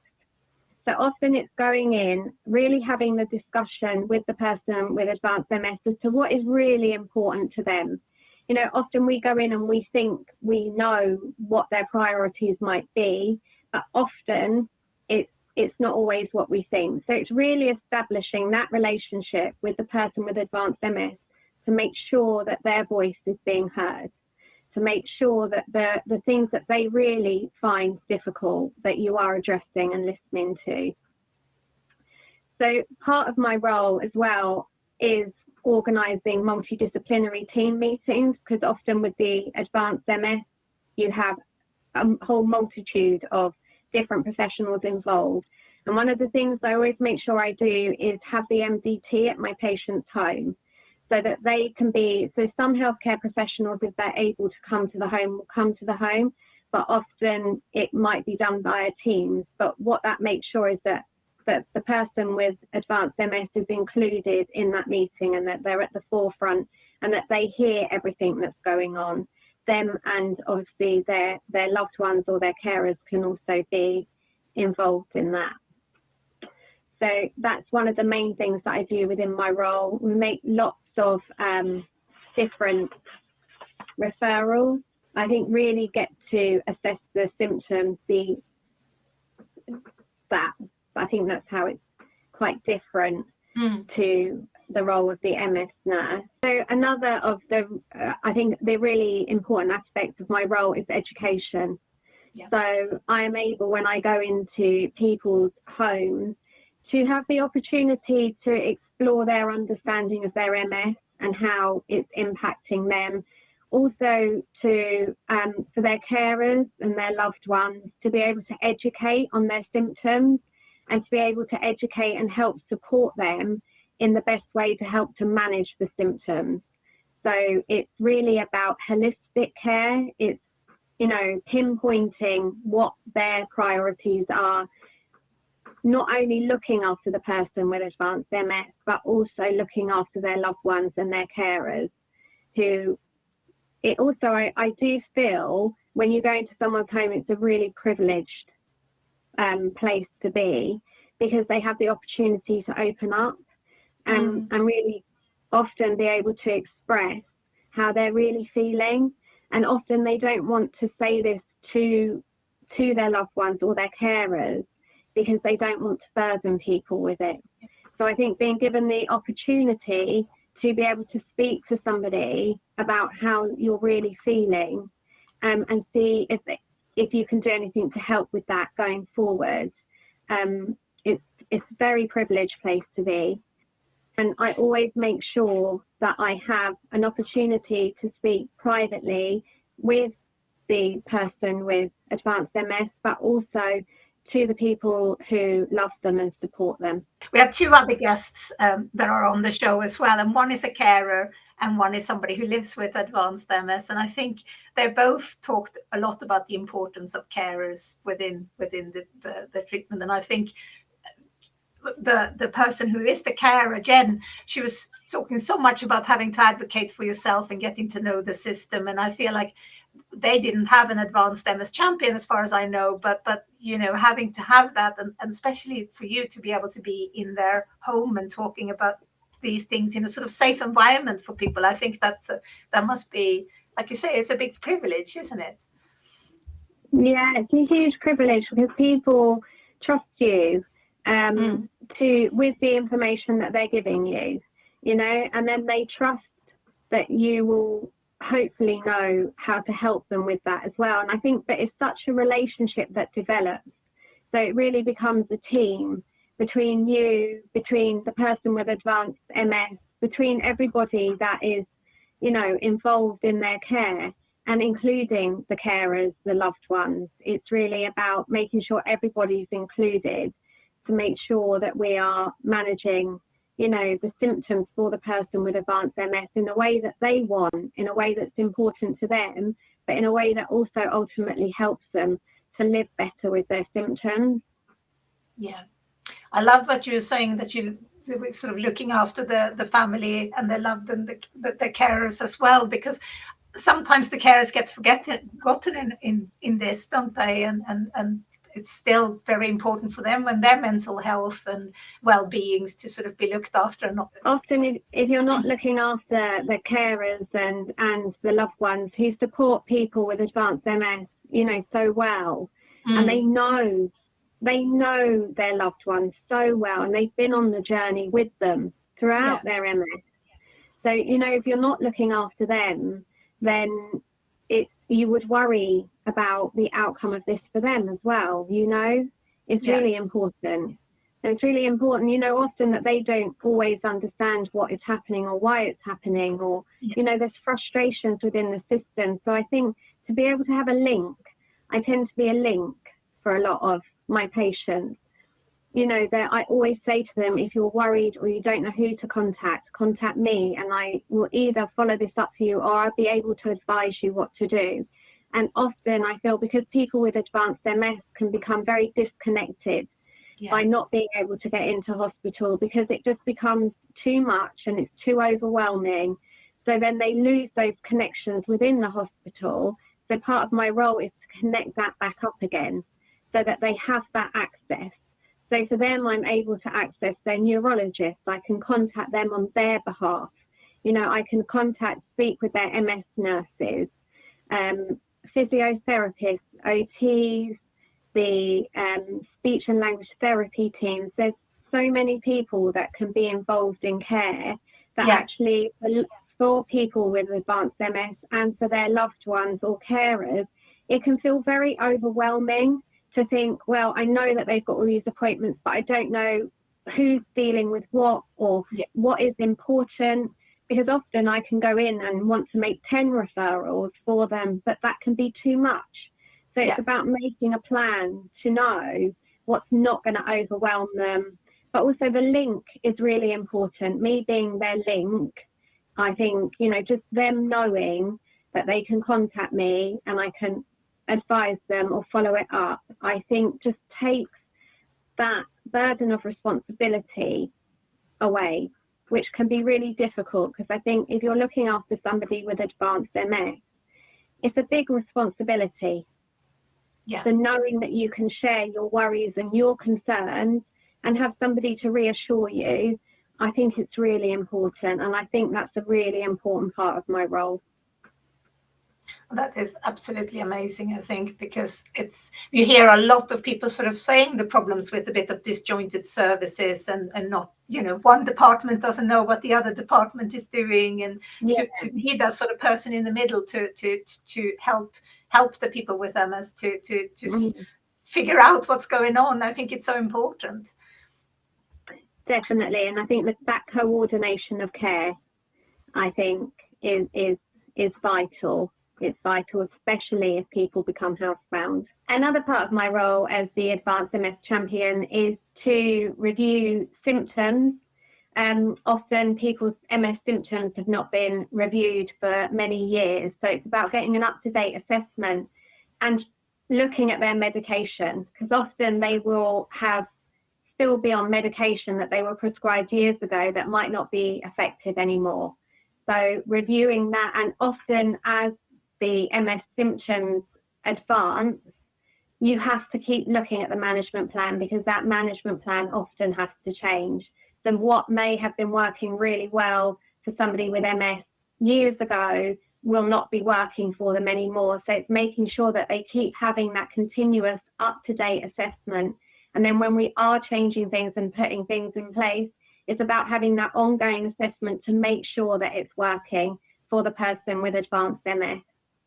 So often it's going in, really having the discussion with the person with advanced MS as to what is really important to them. You know, often we go in and we think we know what their priorities might be, but often it's not always what we think. So it's really establishing that relationship with the person with advanced MS to make sure that their voice is being heard, to make sure that the things that they really find difficult, that you are addressing and listening to. So part of my role as well is organising multidisciplinary team meetings, because often with the advanced MS, you have a whole multitude of different professionals involved. And one of the things I always make sure I do is have the MDT at my patient's home, so that they can be, so some healthcare professionals, if they're able to come to the home, will come to the home, but often it might be done via Teams. But what that makes sure is that the person with advanced MS is included in that meeting, and that they're at the forefront, and that they hear everything that's going on. Them and obviously their loved ones or their carers can also be involved in that. So that's one of the main things that I do within my role. We make lots of different referrals. I think really get to assess the symptoms, I think that's how it's quite different to the role of the MS nurse. So another of the, I think the really important aspect of my role is education. Yeah. So I am able, when I go into people's homes, to have the opportunity to explore their understanding of their MS and how it's impacting them. Also to, for their carers and their loved ones, to be able to educate on their symptoms and to be able to educate and help support them in the best way to help to manage the symptoms. So it's really about holistic care. It's, you know, pinpointing what their priorities are, not only looking after the person with advanced MS, but also looking after their loved ones and their carers, who it also, I do feel when you go into someone's home, it's a really privileged place to be, because they have the opportunity to open up and really often be able to express how they're really feeling. And often they don't want to say this to their loved ones or their carers because they don't want to burden people with it. So I think being given the opportunity to be able to speak to somebody about how you're really feeling, and see if you can do anything to help with that going forward, it's a very privileged place to be. And I always make sure that I have an opportunity to speak privately with the person with advanced MS, but also to the people who love them and support them. We have two other guests that are on the show as well, and one is a carer and one is somebody who lives with advanced MS. And I think they both talked a lot about the importance of carers within the treatment. And I think the person who is the carer, Jen, she was talking so much about having to advocate for yourself and getting to know the system. And I feel like they didn't have an advanced MS champion as far as I know, but you know, having to have that, and especially for you to be able to be in their home and talking about these things in a sort of safe environment for people, I think that must be, like you say, it's a big privilege, isn't it? Yeah, it's a huge privilege because people trust you with the information that they're giving you, you know, and then they trust that you will hopefully know how to help them with that as well. And I think that it's such a relationship that develops. So it really becomes a team between you, between the person with advanced MS, between everybody that is, you know, involved in their care, and including the carers, the loved ones. It's really about making sure everybody's included to make sure that we are managing, you know, the symptoms for the person with advanced MS in a way that they want, in a way that's important to them, but in a way that also ultimately helps them to live better with their symptoms. Yeah. I love what you're saying, that you were sort of looking after the family and the loved and the carers as well, because sometimes the carers get forgotten in this, don't they? And it's still very important for them and their mental health and well-being to sort of be looked after. Often if you're not looking after the carers and the loved ones who support people with advanced MS, you know, so well, and they know their loved ones so well, and they've been on the journey with them throughout their MS. So, you know, if you're not looking after them, then you would worry about the outcome of this for them as well, you know. It's really important. And it's really important, you know, often that they don't always understand what is happening or why it's happening, or, you know, there's frustrations within the system. So I think to be able to have a link, I tend to be a link for a lot of my patients. You know, that I always say to them, if you're worried or you don't know who to contact me, and I will either follow this up for you or I'll be able to advise you what to do. And often I feel because people with advanced MS can become very disconnected by not being able to get into hospital, because it just becomes too much and it's too overwhelming. So then they lose those connections within the hospital. So part of my role is to connect that back up again so that they have that access. So for them, I'm able to access their neurologist. I can contact them on their behalf. You know, I can speak with their MS nurses, physiotherapists, OTs, the speech and language therapy teams. There's so many people that can be involved in care that Yeah. actually, for people with advanced MS and for their loved ones or carers, it can feel very overwhelming to think, well, I know that they've got all these appointments, but I don't know who's dealing with what or what is important, because often I can go in and want to make 10 referrals for them, but that can be too much. So it's about making a plan to know what's not going to overwhelm them. But also the link is really important. Me being their link, I think, you know, just them knowing that they can contact me and I can advise them or follow it up, I think just takes that burden of responsibility away, which can be really difficult, because I think if you're looking after somebody with advanced MS, it's a big responsibility. Yeah. So knowing that you can share your worries and your concerns and have somebody to reassure you, I think it's really important. And I think that's a really important part of my role. That is absolutely amazing, I think, because you hear a lot of people sort of saying the problems with a bit of disjointed services and not, you know, one department doesn't know what the other department is doing, and to be that sort of person in the middle to help the people with MS to figure out what's going on. I think it's so important. Definitely, and I think that coordination of care, I think, is vital. It's vital, especially if people become housebound. Another part of my role as the Advanced MS Champion is to review symptoms. Often people's MS symptoms have not been reviewed for many years. So it's about getting an up-to-date assessment and looking at their medication, because often they will still be on medication that they were prescribed years ago that might not be effective anymore. So reviewing that, and often as the MS symptoms advance, you have to keep looking at the management plan, because that management plan often has to change. Then what may have been working really well for somebody with MS years ago will not be working for them anymore. So it's making sure that they keep having that continuous up-to-date assessment. And then when we are changing things and putting things in place, it's about having that ongoing assessment to make sure that it's working for the person with advanced MS,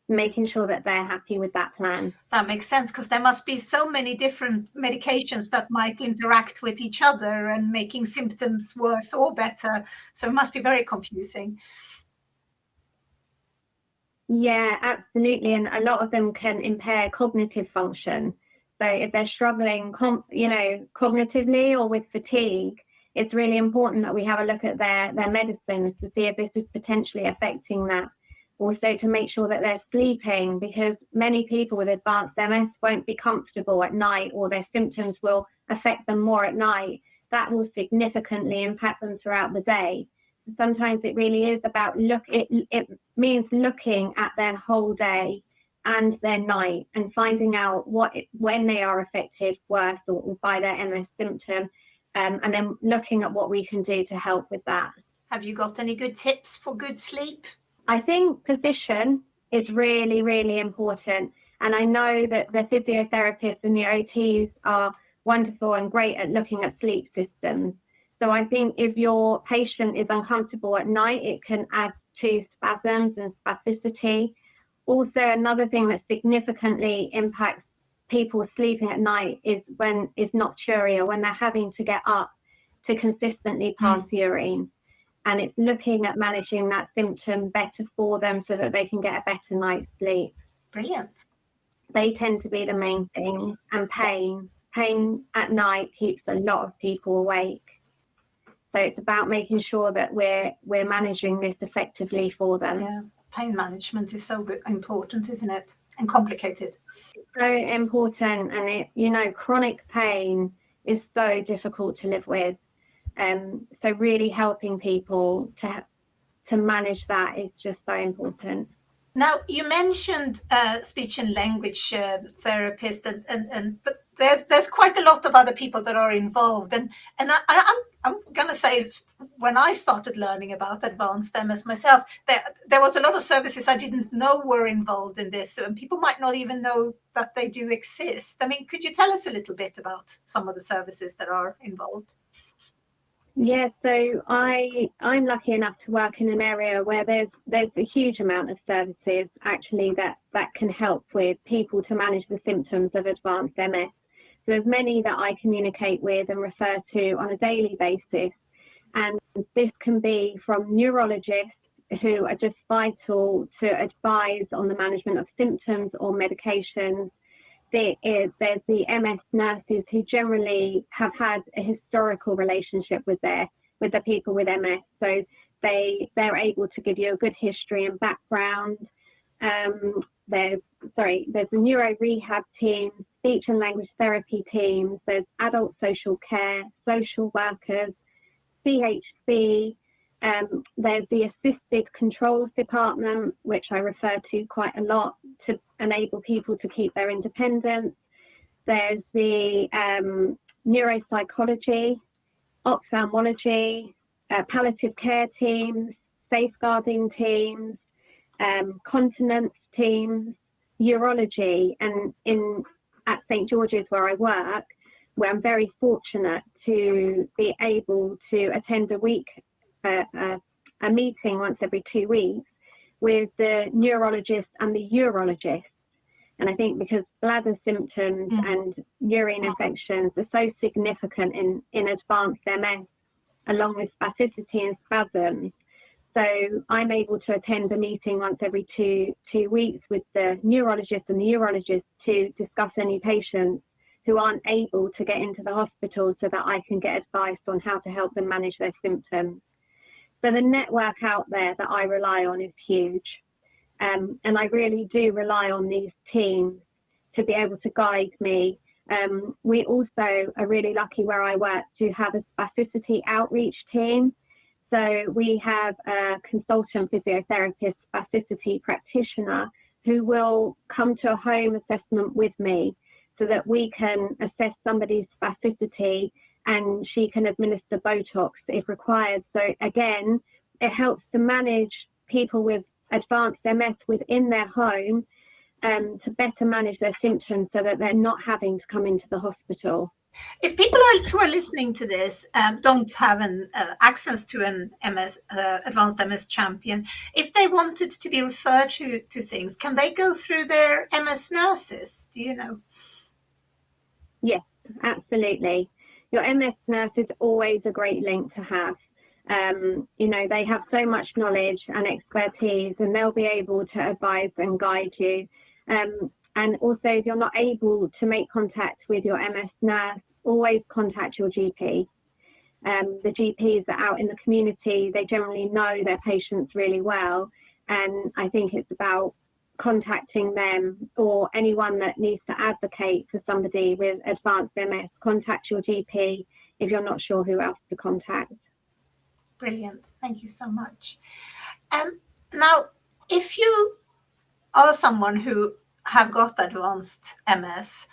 making sure that they're happy with that plan. That makes sense, because there must be so many different medications that might interact with each other and making symptoms worse or better. So it must be very confusing. Yeah, absolutely. And a lot of them can impair cognitive function. So if they're struggling, cognitively or with fatigue, it's really important that we have a look at their medicines to see if this is potentially affecting that. Also to make sure that they're sleeping, because many people with advanced MS won't be comfortable at night, or their symptoms will affect them more at night. That will significantly impact them throughout the day. Sometimes it really is about it means looking at their whole day and their night and finding out when they are affected worse or by their MS symptom, and then looking at what we can do to help with that. Have you got any good tips for good sleep? I think position is really, really important. And I know that the physiotherapists and the OTs are wonderful and great at looking at sleep systems. So I think if your patient is uncomfortable at night, it can add to spasms and spasticity. Also, another thing that significantly impacts people sleeping at night is when it's nocturia, when they're having to get up to consistently pass urine. And it's looking at managing that symptom better for them so that they can get a better night's sleep. Brilliant. They tend to be the main thing. And pain at night keeps a lot of people awake. So it's about making sure that we're managing this effectively for them. Yeah, pain management is so important, isn't it? And complicated. It's so important, and chronic pain is so difficult to live with. So really helping people to manage that is just so important. Now, you mentioned speech and language therapist, but there's quite a lot of other people that are involved, and I'm gonna say, when I started learning about advanced MS myself, there was a lot of services I didn't know were involved in this, and people might not even know that they do exist. I mean, could you tell us a little bit about some of the services that are involved? Yeah, so I'm lucky enough to work in an area where there's a huge amount of services actually that can help with people to manage the symptoms of advanced MS. So there's many that I communicate with and refer to on a daily basis. And this can be from neurologists who are just vital to advise on the management of symptoms or medications. There's the MS nurses who generally have had a historical relationship with the people with MS, so they're able to give you a good history and background. There's the neuro rehab team, speech and language therapy teams. There's adult social care, social workers, CHC. There's the assisted controls department, which I refer to quite a lot to enable people to keep their independence. There's the neuropsychology, ophthalmology, palliative care teams, safeguarding teams, continence teams, urology, and at St George's where I work, where I'm very fortunate to be able to attend a meeting once every 2 weeks with the neurologist and the urologist. And I think because bladder symptoms and urine infections are so significant in advanced MS, along with spasticity and spasms, so I'm able to attend a meeting once every two weeks with the neurologist and the urologist to discuss any patients who aren't able to get into the hospital, so that I can get advice on how to help them manage their symptoms. So the network out there that I rely on is huge. And I really do rely on these teams to be able to guide me. We also are really lucky where I work to have a spasticity outreach team. So we have a consultant physiotherapist, spasticity practitioner, who will come to a home assessment with me so that we can assess somebody's spasticity and she can administer Botox if required. So again, it helps to manage people with advanced MS within their home to better manage their symptoms so that they're not having to come into the hospital. If people who are listening to this don't have access to an advanced MS champion, if they wanted to be referred to things, can they go through their MS nurses? Do you know? Yes, absolutely. Your MS nurse is always a great link to have. They have so much knowledge and expertise, and they'll be able to advise and guide you. And also, if you're not able to make contact with your MS nurse, always contact your GP. The GPs that are out in the community, they generally know their patients really well. And I think it's about contacting them, or anyone that needs to advocate for somebody with advanced MS, contact your GP if you're not sure who else to contact. Brilliant. Thank you so much. Now, if you are someone who have got advanced MS,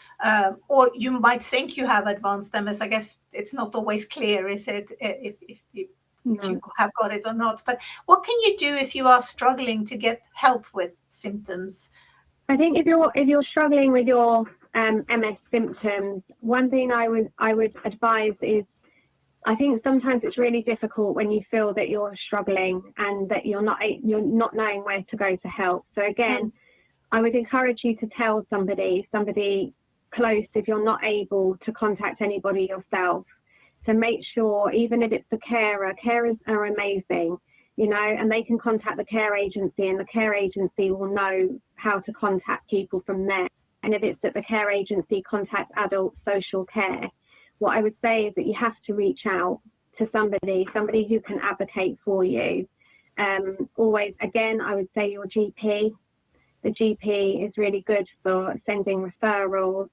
or you might think you have advanced MS, I guess it's not always clear, is it, if you have got it or not. But what can you do if you are struggling to get help with symptoms? I think if you're struggling with your MS symptoms, one thing I would advise is, I think sometimes it's really difficult when you feel that you're struggling and that you're not knowing where to go to help. So again, I would encourage you to tell somebody close, if you're not able to contact anybody yourself, to make sure, even if it's a carer, carers are amazing, and they can contact the care agency, and the care agency will know how to contact people from there. And if it's that the care agency contacts adult social care, what I would say is that you have to reach out to somebody who can advocate for you. Always, again, I would say your GP. The GP is really good for sending referrals.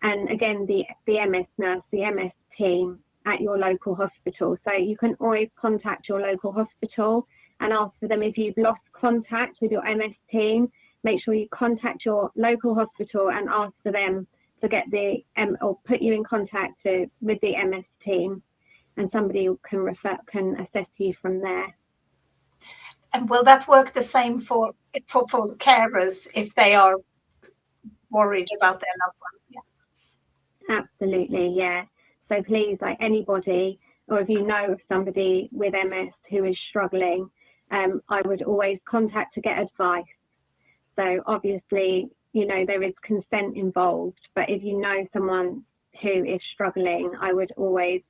And again, the MS nurse, the MS team at your local hospital. So you can always contact your local hospital and ask for them. If you've lost contact with your MS team, make sure you contact your local hospital and ask for them to get or put you in contact with the MS team, and somebody can assess you from there. And will that work the same for carers if they are worried about their loved ones? Yeah. Absolutely, yeah. So please, like anybody, or if you know of somebody with MS who is struggling, I would always contact to get advice. So obviously, there is consent involved, but if you know someone who is struggling, I would always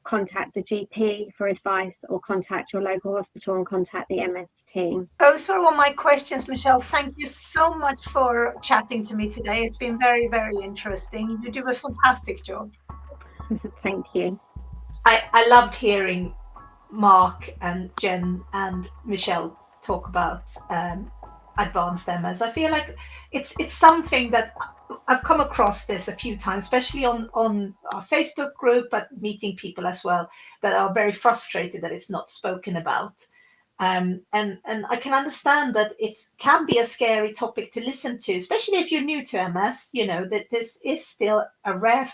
contact the GP for advice, or contact your local hospital and contact the MS team. Those were all my questions, Michelle. Thank you so much for chatting to me today. It's been very, very interesting. You do a fantastic job. Thank you. I loved hearing Mark and Jen and Michelle talk about advanced MS. I feel like it's something that I've come across this a few times, especially on our Facebook group, but meeting people as well that are very frustrated that it's not spoken about. And I can understand that it can be a scary topic to listen to, especially if you're new to MS. That this is still a rare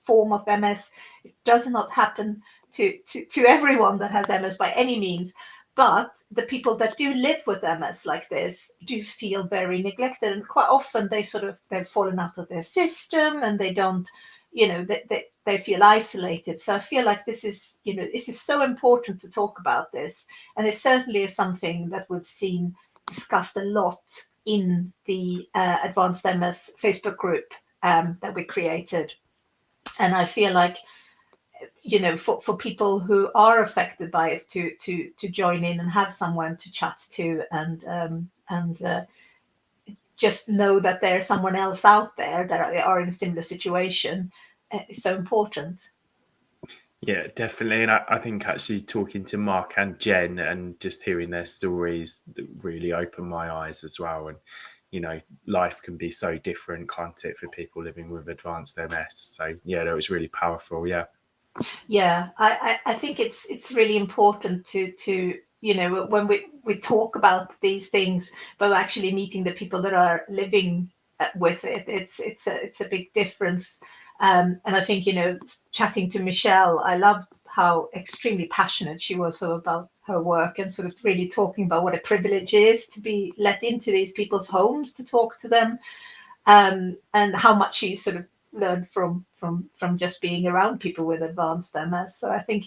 form of MS. It does not happen to everyone that has MS by any means. But the people that do live with MS like this do feel very neglected, and quite often they've fallen out of their system, and they don't, they feel isolated. So I feel like this is so important to talk about this, and it certainly is something that we've seen discussed a lot in the Advanced MS Facebook group that we created, and I feel like, for people who are affected by it to join in and have someone to chat to, and just know that there's someone else out there that are in a similar situation is so important. Yeah, definitely. And I think actually talking to Mark and Jen and just hearing their stories really opened my eyes as well. And, life can be so different, can't it, for people living with advanced MS? So, yeah, that was really powerful. Yeah. Yeah, I think it's really important to when we talk about these things, but actually meeting the people that are living with it, it's a big difference. And I think chatting to Michelle, I loved how extremely passionate she was about her work, and sort of really talking about what a privilege it is to be let into these people's homes to talk to them, and how much she sort of learned from just being around people with advanced MS. So I think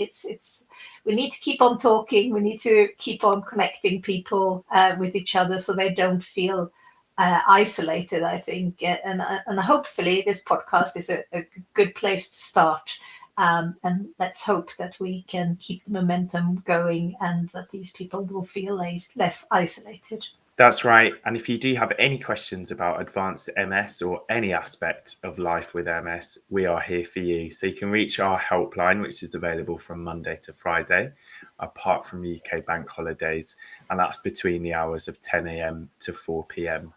we need to keep on talking. We need to keep on connecting people with each other so they don't feel isolated, I think. And hopefully this podcast is a good place to start. And let's hope that we can keep the momentum going, and that these people will feel less isolated. That's right. And if you do have any questions about advanced MS or any aspect of life with MS, we are here for you. So you can reach our helpline, which is available from Monday to Friday, apart from UK bank holidays. And that's between the hours of 10 a.m. to 4 p.m.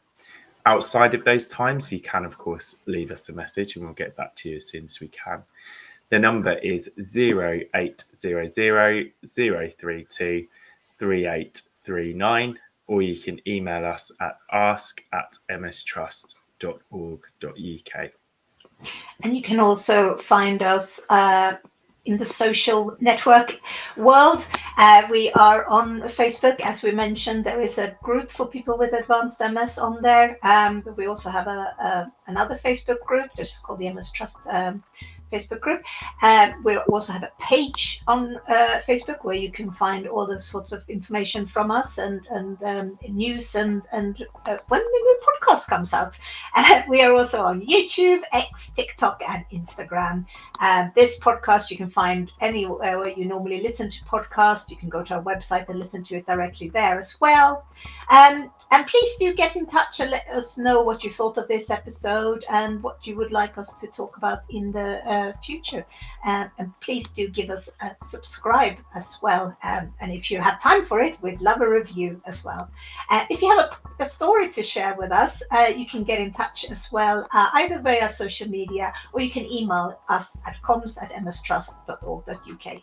Outside of those times, you can, of course, leave us a message and we'll get back to you as soon as we can. The number is 0800 032 3839. Or you can email us at ask@mstrust.org.uk. And you can also find us in the social network world. We are on Facebook, as we mentioned. There is a group for people with advanced MS on there. But we also have another Facebook group, which is called the MS Trust Facebook group. We also have a page on Facebook where you can find all the sorts of information from us, and news, and when the new podcast comes out. We are also on YouTube, X, TikTok, and Instagram. This podcast you can find anywhere where you normally listen to podcasts. You can go to our website and listen to it directly there as well. And please do get in touch and let us know what you thought of this episode and what you would like us to talk about in the future. And please do give us a subscribe as well. And if you have time for it, we'd love a review as well. If you have a story to share with us, you can get in touch as well, either via social media, or you can email us at comms@mstrust.org.uk.